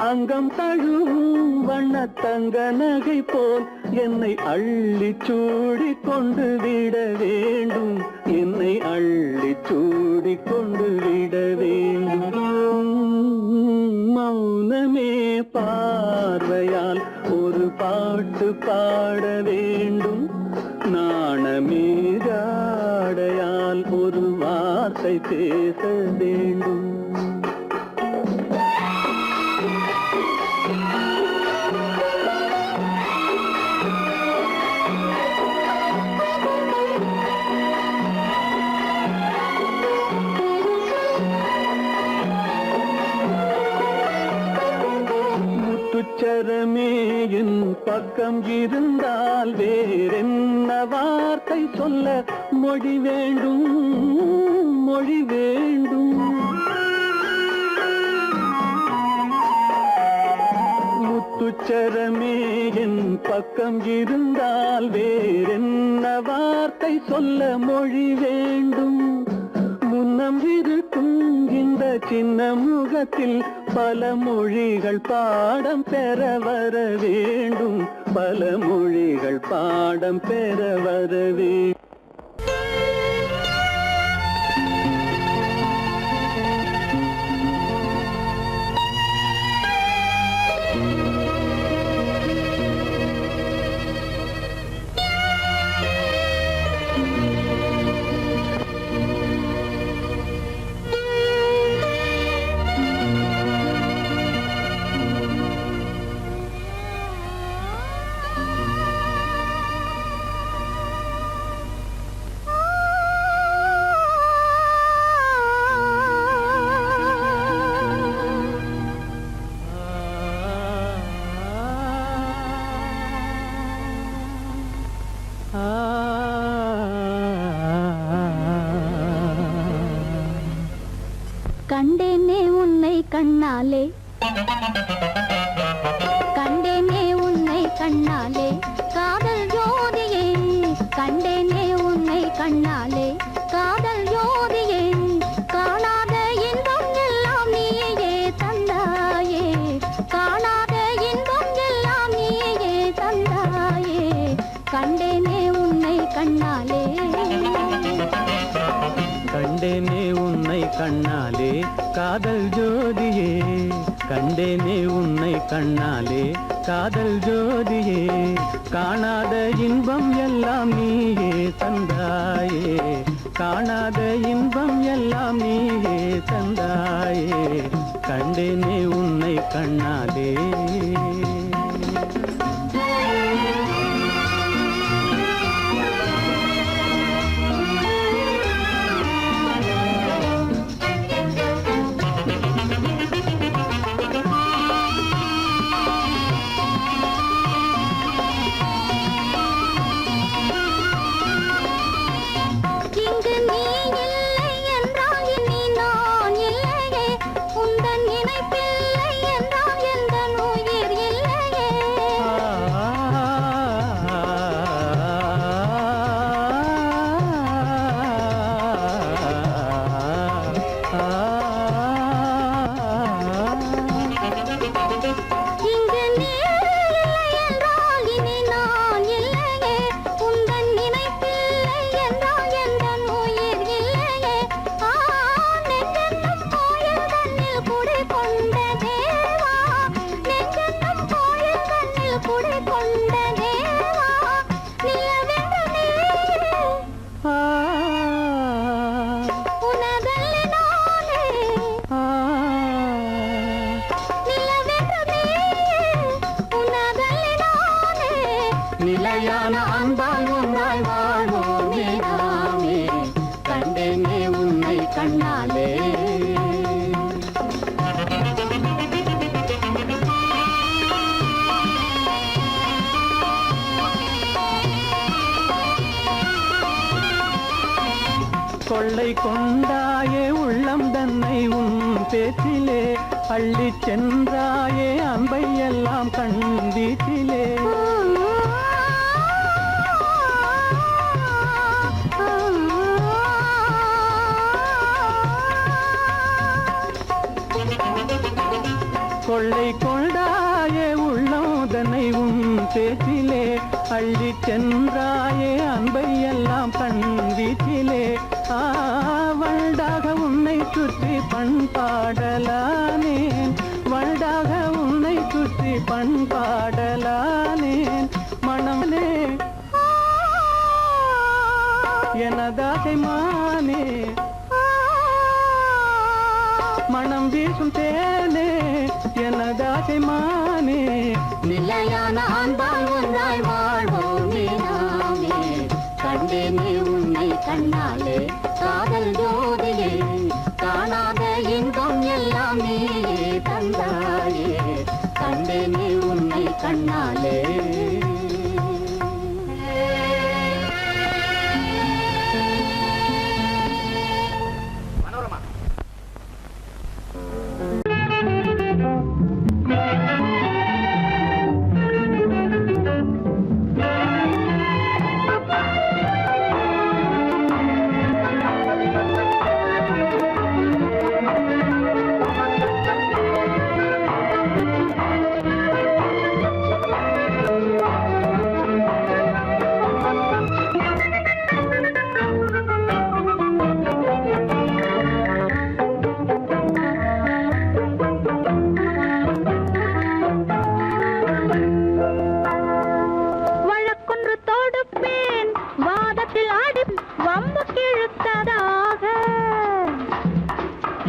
அங்கம் தழுவும் வண்ணத்தங்க நகை போல் என்னை அள்ளி சூடி கொண்டு விட வேண்டும் என்னை அள்ளி சூடி கொண்டு விட வேண்டும் மௌனமே பார்வையால் ஒரு பாட்டு பாட வேண்டும் நாணமே ஜாடையால் ஒரு வார்த்தை பேச வேண்டும் முத்துச்சரமே என் பக்கம் இருந்தால் வேறென்ன வார்த்தை சொல்ல மொழி வேண்டும் மொழி வேண்டும் முத்துச்சரமே என் பக்கம் இருந்தால் வேறென்ன வார்த்தை சொல்ல மொழி வேண்டும் முன்னம் இருக்கும் இந்த சின்ன முகத்தில் பல மொழிகள் பாடம் பெற வர வேண்டும் பல மொழிகள் பாடம் பெற வர வேண்டும் கண்டேனே உன்னை கண்ணாலே கண்டேனே உன்னை கண்ணாலே காதல் ஜோதியே கண்டேனே உன்னை கண்ணாலே காதல் ஜோதியே காணாத இன்பம் எல்லாம் நீயே தந்தாயே காணாத இன்பம் எல்லாம் நீயே தந்தாயே கண்டேனே உன்னை கண்ணாலே கண்டேனே உன்னை கண்ணாலே காதல் ஜோதியே கண்டேனே உன்னை கண்ணாலே காதல் ஜோதியே காணாத இன்பம் எல்லாம் நீயே தந்தாயே காணாத இன்பம் எல்லாம் நீயே தந்தாயே கண்டேனே உன்னை கண்ணாலே நினைப்பில்லை என்றால் எந்த உயிர் இல்லை நிலையான அன்பால் ஒன்றாய் வாழ்வோமே நாமே கண்டேனே உன்னை கண்ணாலே கொள்ளை கொண்டாயே உள்ளம் தன்னை உன் பேச்சிலே அள்ளி சென்றாயே அன்பை எல்லாம் கண் வீட்டிலே கொள்ளை கொண்டாயே உள்ளம் தன்னை உன் பேச்சிலே அள்ளி சென்றாயே அன்பை எல்லாம் கண் வீட்டிலே வண்டாக உன்னை சுற்றி பண்பாடலானேன் வண்டாக உன்னை சுற்றி பண்பாடலானேன் மனமே எனதாசை மானே மனம் வீசும் தேனே எனதாசை மானே நிலையான அன்பால் ஒன்றாய் வாழ்வோமே நாமே கண்டேனே உன்னை கண்ணாலே காதல் ஜோதியே காணாத இன்பம் எல்லாம் நீயே தந்தாயே கண்டேனே உன்னை கண்ணாலே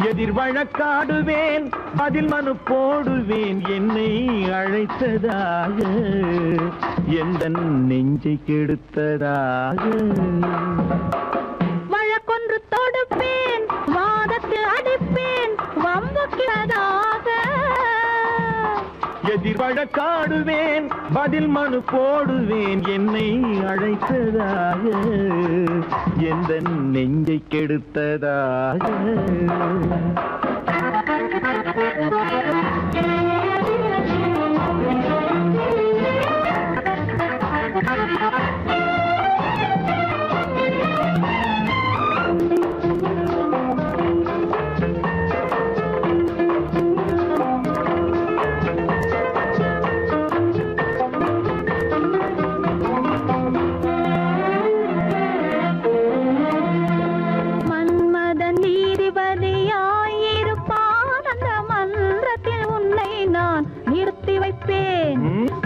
எதிர் வழக்காடுவேன் அதில் மனு போடுவேன் என்னை அழைத்ததாக எந்த நெஞ்சை கெடுத்ததாக வழக்கொன்று தொடுப்பேன் வாதத்தில் அடிப்பேன் வம்புக்கிறதாக எதிர் வழக்காடுவேன் பதில் மனு போடுவேன் என்னை அழைத்ததாக எந்த நெஞ்சை கெடுத்ததாக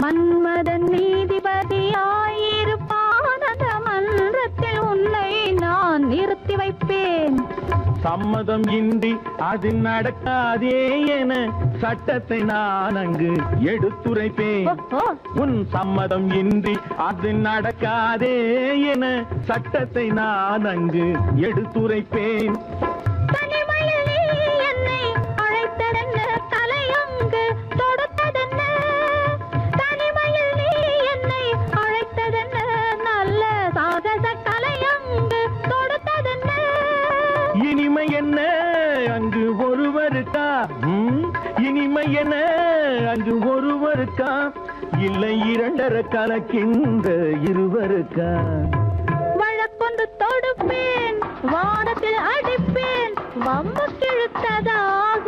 மன்மதன் நீதிபதியாயிருப்பான் அந்த மன்றத்தில் உன்னை நான் நிறுத்தி வைப்பேன் சம்மதம் இன்றி அது நடக்காதே என சட்டத்தை நான் அங்கு எடுத்துரைப்பேன் உன் சம்மதம் இன்றி அது நடக்காதே என சட்டத்தை நான் அங்கு எடுத்துரைப்பேன் இனிமை என்ன அங்கு ஒருவருக்கா இனிமை என்ன அங்கு ஒருவருக்கா இல்லை இரண்டரை கலக்கின்ற இருவருக்கா வழக்கொண்டு தொடுப்பேன் வானத்தில் அடிப்பேன் வம்பு கிழுத்ததாக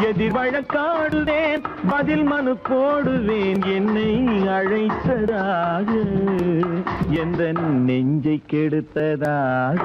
எதிர் வழக்காடுவேன் பதில் மனு போடுவேன் என்னை அழைத்ததாக எந்த நெஞ்சை கெடுத்ததாக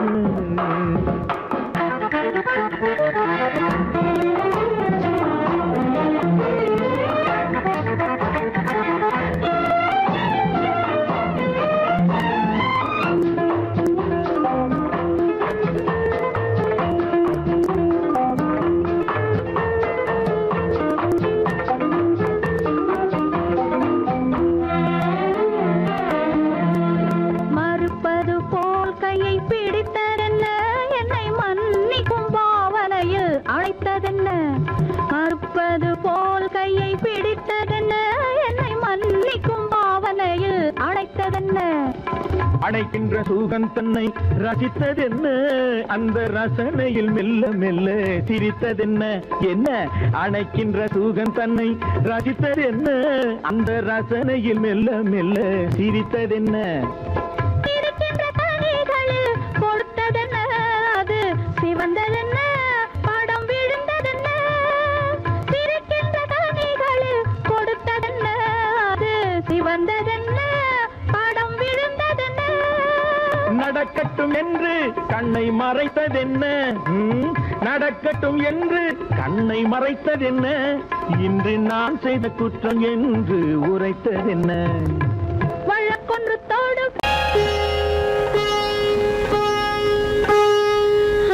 அணைத்ததென்ன மறுப்பது போல் கையை பிடித்ததென்ன என்னை மன்னிக்கும் பாவனையில் அணைத்ததென்ன அணைக்கின்ற சுகம் தன்னை ரசித்ததென்ன அந்த ரசனையில் மெல்ல மெல்ல சிரித்ததென்ன என்ன அணைக்கின்ற சுகம் தன்னை ரசித்ததென்ன அந்த ரசனையில் மெல்ல மெல்ல சிரித்ததென்ன இருக்கின்ற கனிகளில் கொடுத்ததென்ன அது சிவந்ததென்ன படம் விழுந்ததென்ன இருக்கின்ற கனிகளில் கொடுத்ததென்ன அது சிவந்ததென்ன படம் விழுந்ததென்ன நடக்கட்டும் என்று கண்ணை மறைத்ததென்ன நடக்கட்டும் என்று கண்ணை மறைத்ததென்ன இன்று நான் செய்த குற்றம் என்று உரைத்ததென்ன வழக்கொன்று தோடு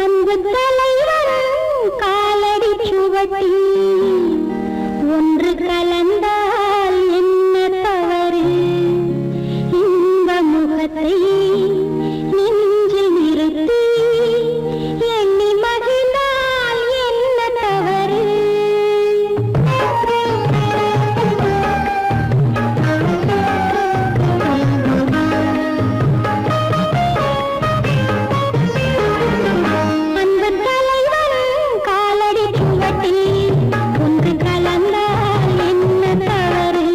அன்பு தலைவரும் காலடி சுவடி ஒன்று கலந்தால் என்ன தவறு இந்த முகத்தை நெஞ்சில் நிறுத்தி எண்ணி மகிழ்ந்தால் என்ன தவறு அன்பு தலைவரும் காலடி சுவடி ஒன்று கலந்தால் என்ன தவறு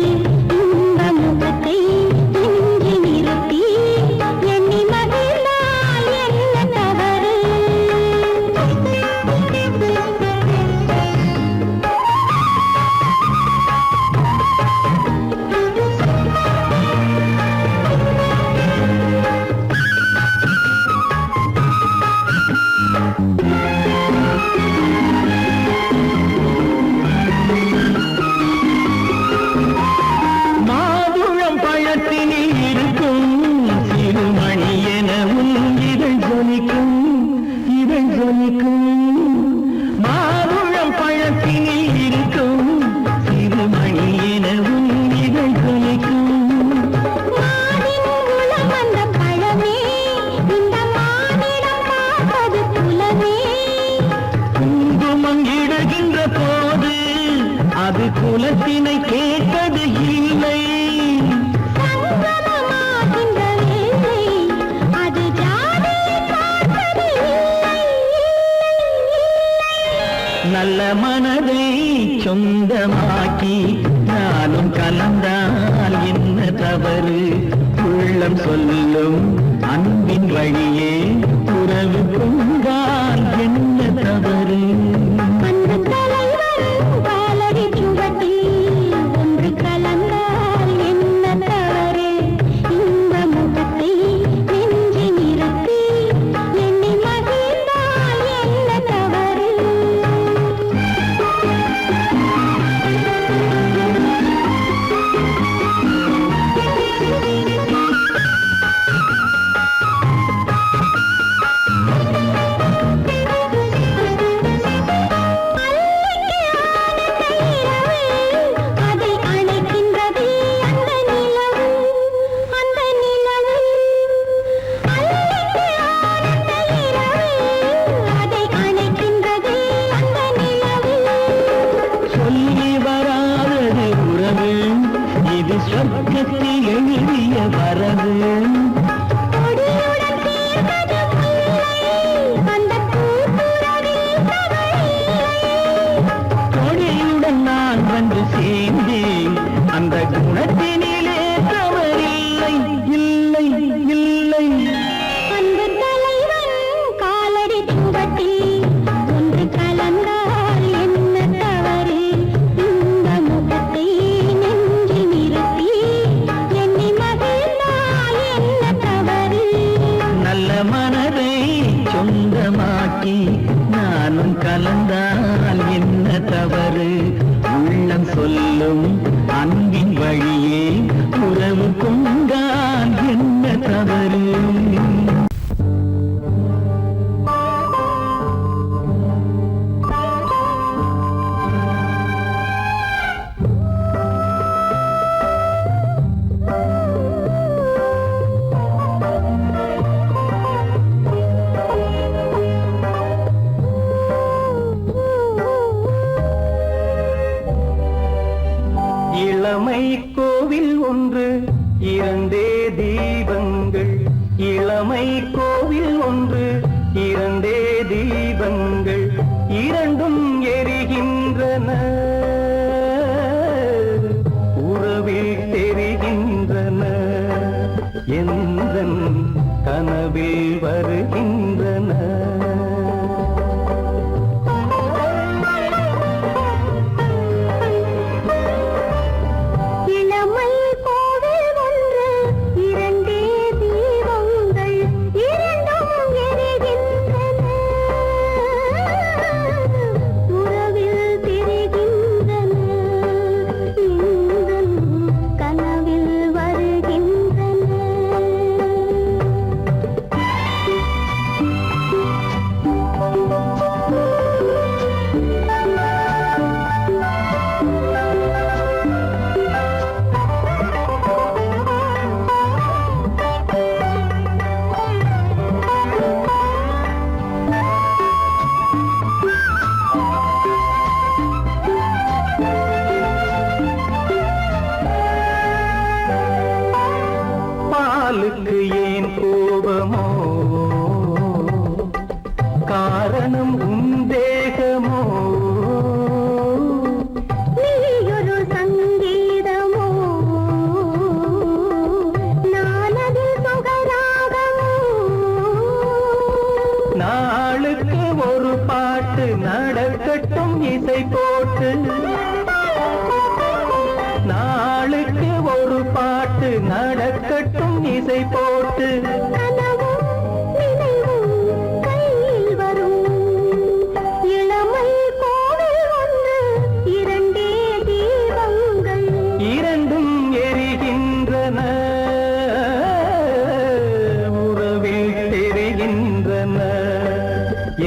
இந்த முகத்தை நெஞ்சில் நிறுத்தி எண்ணி மகிழ்ந்தால் என்ன தவறு மாதுளம் பழத்தினில் இருக்கும் சிறுமணி எனவும் இதழ் ஜொலிக்கும் இதழ் ஜொலிக்கும் மாதுளம் பழத்தினில் இருக்கும் சிறுமணி எனவும் இதழ் ஜொலிக்கும் மானின் உளம் வந்த பழமே இந்த மானிடம் பார்ப்பது குலமே குங்குமம் இடுகின்ற போது அது குலத்தினை கேட்பது இல்லை சங்கமமாகின்ற வேளை அது ஜாதியை பார்ப்பது இல்லை நல்ல மனதை சொந்தமாக்கி நானும் கலந்தால் என்ன தவறு உள்ளம் சொல்லும் அன்பின் வழியே உறவு கொண்டால் என்ன தவறு அன்பு தலைவரும் காலடி சுவடி ஒன்று கலந்தால் என்ன தவறு இந்த முகத்தை நெஞ்சில் நிறுத்தி எண்ணி மகிழ்ந்தால் என்ன தவறு அதை அணைக்கின்றது அந்த நிலவு அந்த நிலவு அல்லைக்கு ஆனந்த இரவு அதை அணைக்கின்றது அந்த நிலவு சொல்லி வராதது உறவு இது சொர்க்கத்தில் எழுதிய வரவு கொடியுடன் சேர்ந்தது முல்லை அந்த பூத்துறவில் தவறில்லை கொடியுடன் நான் வந்து சேர்ந்தேன் அந்த குணத்தினிலே தவறில்லை இல்லை இல்லை அன்பு தலைவன் காலடி சுவடி ஒன்று கலந்தால் என்ன தவறு இந்த முகத்தை நெஞ்சில் நிறுத்தி எண்ணி மகிழ்ந்தால் என்ன தவறு நல்ல மனதை சொந்தமாக்கி நானும் கலந்தால் என்ன தவறு உள்ளம் சொல்லும் அன்பின் வழியே உறவு கொண்டால் என்ன தவறு இளமை கோவில் ஒன்று இரண்டே தீபங்கள் இளமை கோவில் ஒன்று இரண்டே தீபங்கள் இரண்டும் எரிகின்றன உறவில் தெரிகின்றன எந்தன் கனவில் வருகின்றன இளமை கோவில் ஒன்று இரண்டே தீபங்கள் இரண்டும் எரிகின்றன உறவில் தெரிகின்றன எந்தன் கனவில் வருகின்றன பாலுக்கு ஏன் கோபமோ காரணம் உன் தேகமோ நீயொரு சங்கீதமோ நானதில் சுகராகமோ நாளுக்கு ஒரு பாட்டு நடக்கட்டும் இசை போட்டு நாளுக்கு ஒரு பாட்டு நடக்கட்டும் இசை போட்டு கனவும் நினைவும் கையில் வரும் இளமை கோவில் ஒன்று இரண்டே தீபங்கள் இரண்டும் எரிகின்றன உறவில் தெரிகின்றன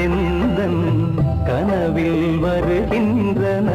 எந்தன் கனவில் வருகின்றன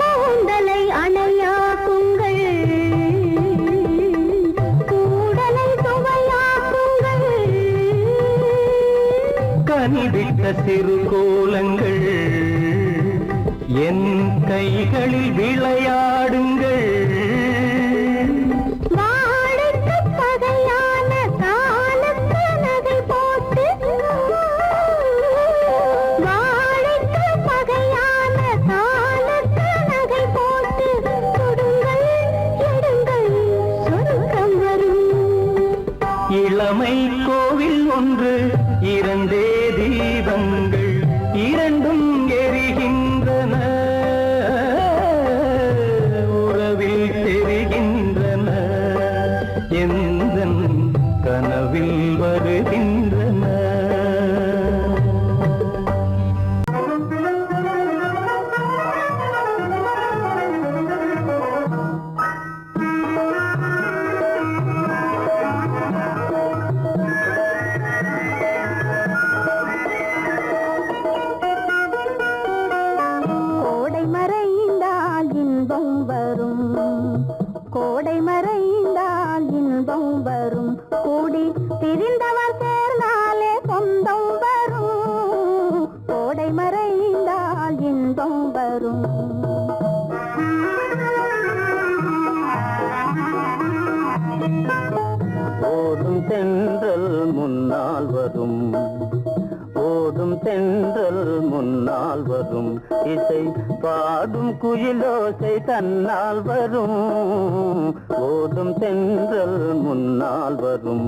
கூந்தலை அணையாக்குங்கள் கூடலை சுவையாக்குங்கள் கனிவிட்ட சிறு கோலங்கள் என் கைகளில் விளையாடுங்கள் வாழைக்கு பகையான காலுக்கு நகை போட்டு வாழைக்கு பகையான காலுக்கு நகை போட்டு கொடுங்கள் எடுங்கள் சொர்க்கம் வரும் இளமை கோவில் ஒன்று இரண்டே தீபங்கள் இரண்டும் எரிகின்றன உறவில் தெரிகின்றன எந்தன் கனவில் வருகின்றன கோடை மறைந்தால் இன்பம் வரும் கோடை மறைந்தால் இன்பம் வரும் கூடி பிரிந்தவர் சேர்ந்தாலே சொந்தம் வரும் கோடை மறைந்தால் இன்பம் வரும் ஓடும் தென்றல் முன்னால் வரும் ஓடும் தென்றல் முன்னால் வரும் இசை பாடும் குயிலோசை தன்னால் வரும் ஓடும் தென்றல் முன்னால் வரும்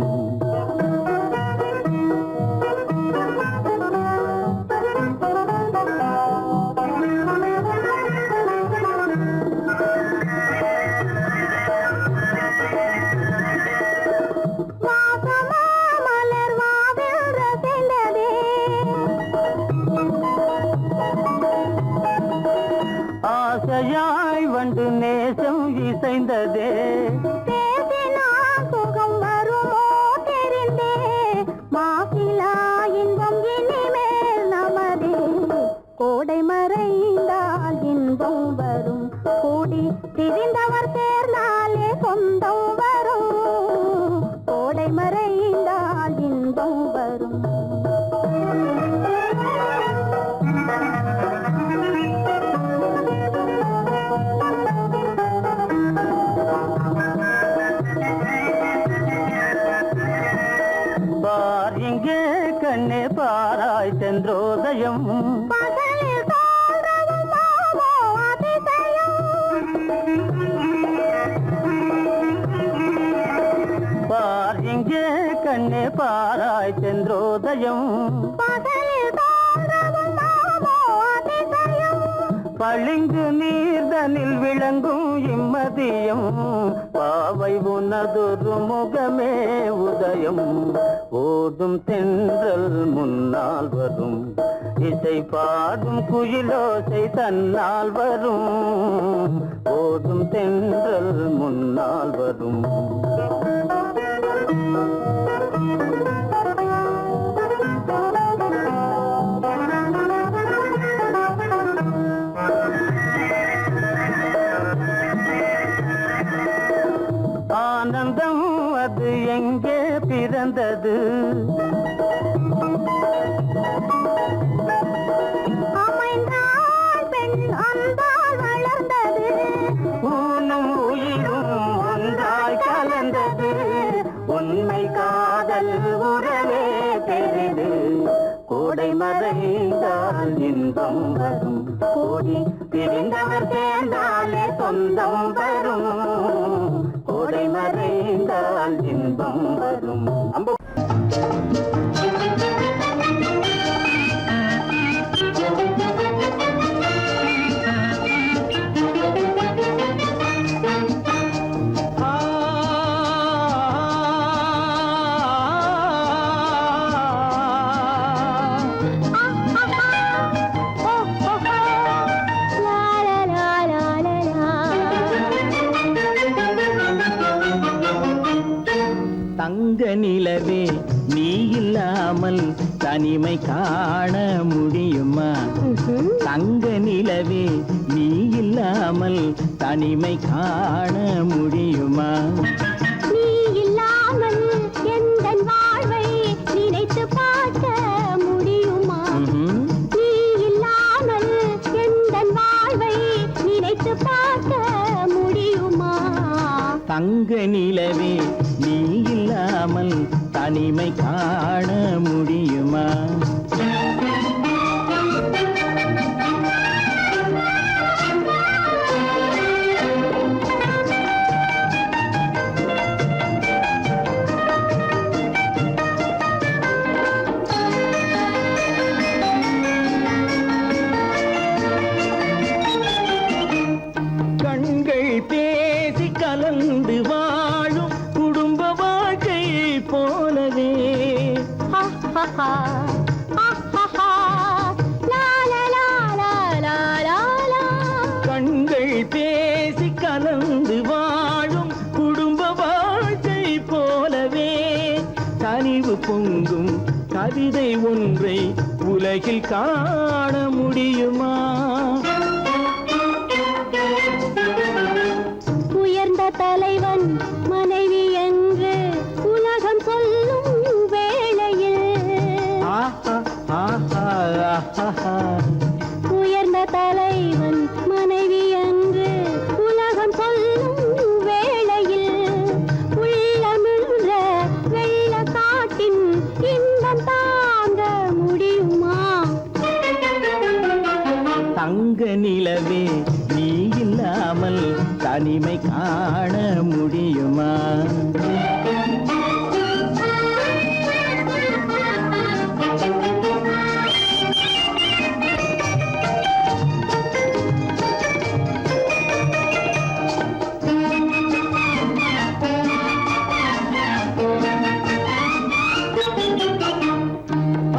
வாசமா மலர் வாவில் ரசிந்ததே ஆசையாய் வந்து நேசம் இசைந்ததே பேசினால் சுகம் வருமோ தெரிந்தே மாசிலா இன்பம் இனிமேல் நமதே கோடை மறைந்தால் இன்பம் வரும் கூடி திரிந்தவர் சேர்ந்தாலே சொந்தம் வரும் கோடை மறைந்தால் இன்பம் வரும் பார் இங்கே கண்ணே பாராய் சென்றோதயம் பகலில் தோன்றவும் மாமோ அதிசயம் பார் இங்கே கண்ணே பாராய் சென்றோதயம் பகலில் தோன்றவும் மாமோ அதிசயம் பளிங்கு நீர்தனில் விளங்கும் இம்மதியம் பாவை உனதொரு முகமே உதயம் ஓடும் தென்றல் முன்னால் வரும் இசை பாடும் குயிலோசை தன்னால் வரும் ஓடும் தென்றல் முன்னால் வரும் ஆனந்தம் அது எங்கே பிறந்தது அமைந்தால் பெண் அன்பால் வளர்ந்தது ஊனும் உயிரும் ஒன்றாய் கலந்தது உண்மை காதல் உறவே பெரிது கோடை மறைந்தால் இன்பம் வரும் கோடி பிரிந்தவர் சேர்ந்தாலே சொந்தம் வரும் கோடை மறைந்தால் இன்பம் வரும் தங்க நிலவே நீ இல்லாமல் தனிமை காண முடியுமா தங்க நிலவே நீ இல்லாமல் தனிமை காண முடியுமா நீ இல்லாமல் எந்தன் வாழ்வை நினைத்து பார்க்க முடியுமா நீ இல்லாமல் எந்தன் வாழ்வை நினைத்து பார்க்க முடியுமா தங்க நிலவே நீ இல்லாமல் தனிமை காண முடியுமா கண்கள் பேசி கலந்து வாழும் குடும்ப வாழ்க்கை போலவே கண்கள் பேசி கலந்து வாழும் குடும்ப வாழ்க்கை போலவே கனிவு பொங்கும் கவிதை ஒன்றை உலகில் காண முடியுமா உயர்ந்த தலைவன் மனைவி என்று உலகம் சொல்லும் வேளையில் உயர்ந்த தலைவன் மனைவி என்று உலகம் சொல்லும் வேளையில் உள்ளமிழ்ற வெள்ள காட்டின் இன்பம் தாங்க முடியுமா தங்க நிலவே நீ இல்லாமல் தனிமை காண முடியுமா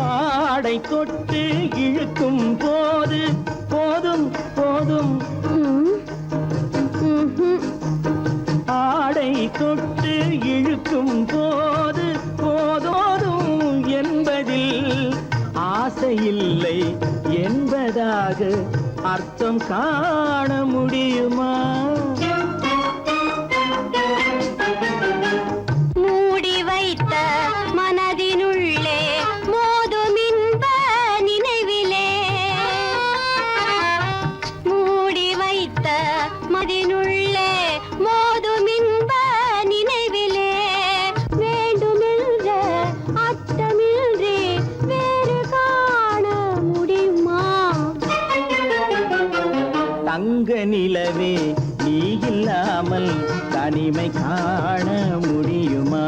ஆடை தொட்டு இழுக்கும் போது போதும் போதும் சரியாக அர்த்தம் காண முடியுமா? மூடி வைத்த மனதினுள்ளே மோதும் இன்ப நினைவிலே, மூடி வைத்த மனதினுள்ளே மோதும் இன்ப நினைவிலே, வேண்டுமென்ற அர்த்தமின்றி வேறு காண முடியுமா? தங்க நிலவே நீ இல்லாமல் தனிமை காண முடியுமா?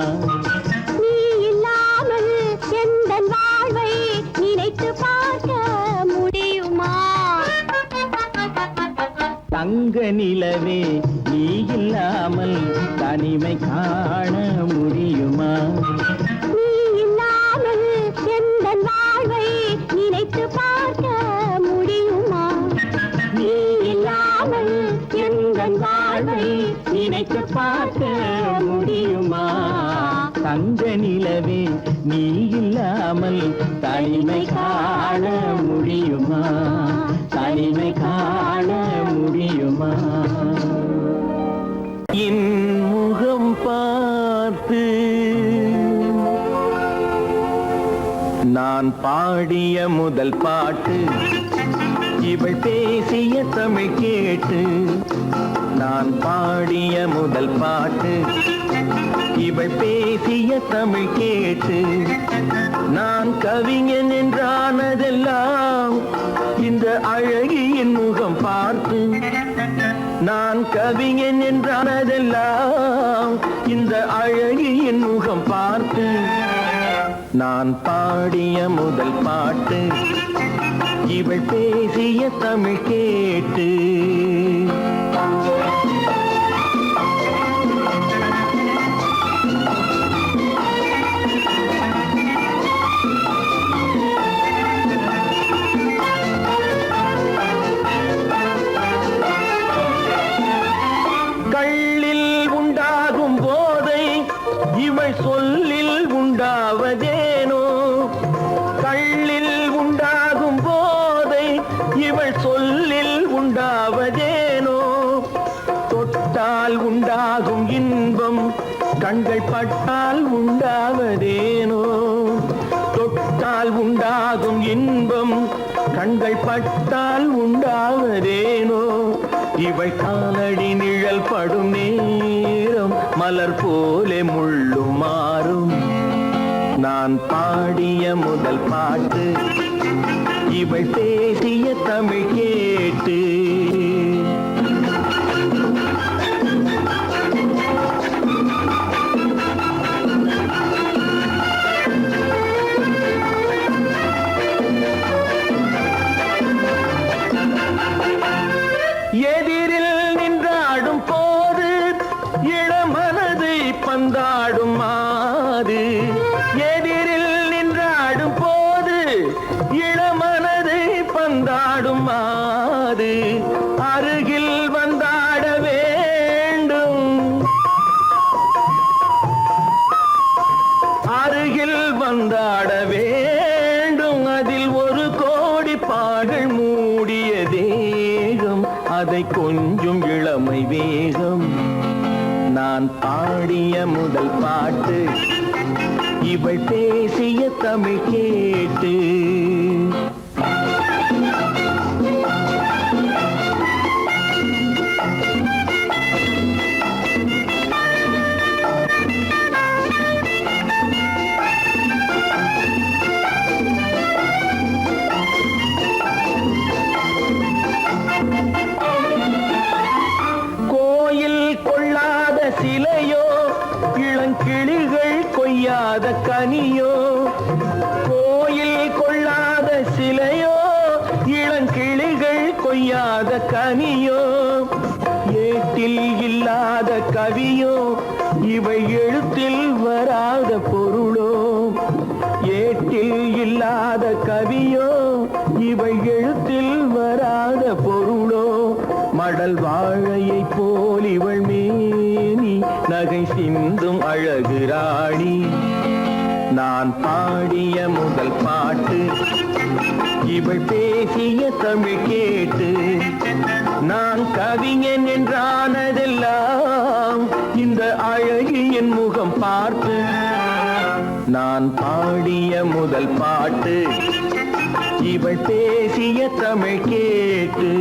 நீ இல்லாமல் எந்தன் வாழ்வை நினைத்து பார்க்க முடியுமா? தங்க நிலவே நீ இல்லாமல் தனிமை காண முடியுமா? நீ இல்லாமல் எந்தன் வாழ்வை நினைத்து பார்க்க முடியுமா? நீ இல்லாமல் எந்தன் வாழ்வை நினைத்து பார்க்க முடியுமா? தங்க நிலவே நீ இல்லாமல் தனிமை காண முடியுமா? தனிமை காண முடியுமா? என் முகம் பார்த்து நான் பாடிய முதல் பாட்டு, இவள் பேசிய தமிழ் கேட்டு. நான் பாடிய முதல் பாட்டு, இவள் பேசிய தமிழ் கேட்டு. நான் கவிஞன் என்றானதெல்லாம் இந்த அழகியின் முகம் பார்த்து. நான் கவிஞன் என்றானதெல்லாம் இந்த அழகியின் முகம் பார்த்து. நான் பாடிய முதல் பாட்டு, இவள் பேசிய தமிழ் கேட்டு. கள்ளில் உண்டாகும் போதை இவள் சொல்லில் உண்டாவதேனோ? கள்ளில் உண்டாகும் போதை இவள் சொல்லில் உண்டாவதேனோ? தொட்டால் உண்டாகும் இன்பம் கண்கள் பட்டால் உண்டாவதேனோ? தொட்டால் உண்டாகும் இன்பம் கண்கள் பட்டால் உண்டாவதேனோ? இவள் காலடி நிழல் படும் நேரம் மலர் போலே முள்ளும் மாறும். நான் பாடிய முதல் பாட்டு, இவள் பேசிய தமிழ் கேட்டு. எதிரில் நின்றாடும் போது இளமனதை பந்தாடும் மாது. எதிரில் நின்றாடும் போது இளமனதை பந்தாடும் மாது. அருகில் வந்தாட வேண்டும், அருகில் வந்தாட வேண்டும். அதில் ஒரு கோடி பாடல் மூடிய தேகம், அதை கொஞ்சம் இளமை வேகம். நான் பாடிய முதல் பாட்டு, இவள் பேசிய தமிழ் கேட்டு. கோயில் கொள்ளாத சிலையோ, இளங்கிளிகள் கொய்யாத கனியோ? கோயில் கொள்ளாத சிலையோ, இளங்கிளிகள் கொய்யாத கனியோ? ஏட்டில் இல்லாத கவியோ, இவை எழுத்தில் வராத பொருளோ? ஏட்டில் இல்லாத கவியோ, இவை எழுத்தில் வராத பொருளோ? மடல் வாழையை போல் இவள் மேனி நகை சிந்தும் அழகு ராணி. நான் பாடிய முதல் பாட்டு இவள் பேசிய தமிழ் கேட்டு நான் கவிஞன் என்றானதெல்லாம் இந்த அழகியின் முகம் பார்த்து நான் பாடிய முதல் பாட்டு இவள் பேசிய தமிழ் கேட்டு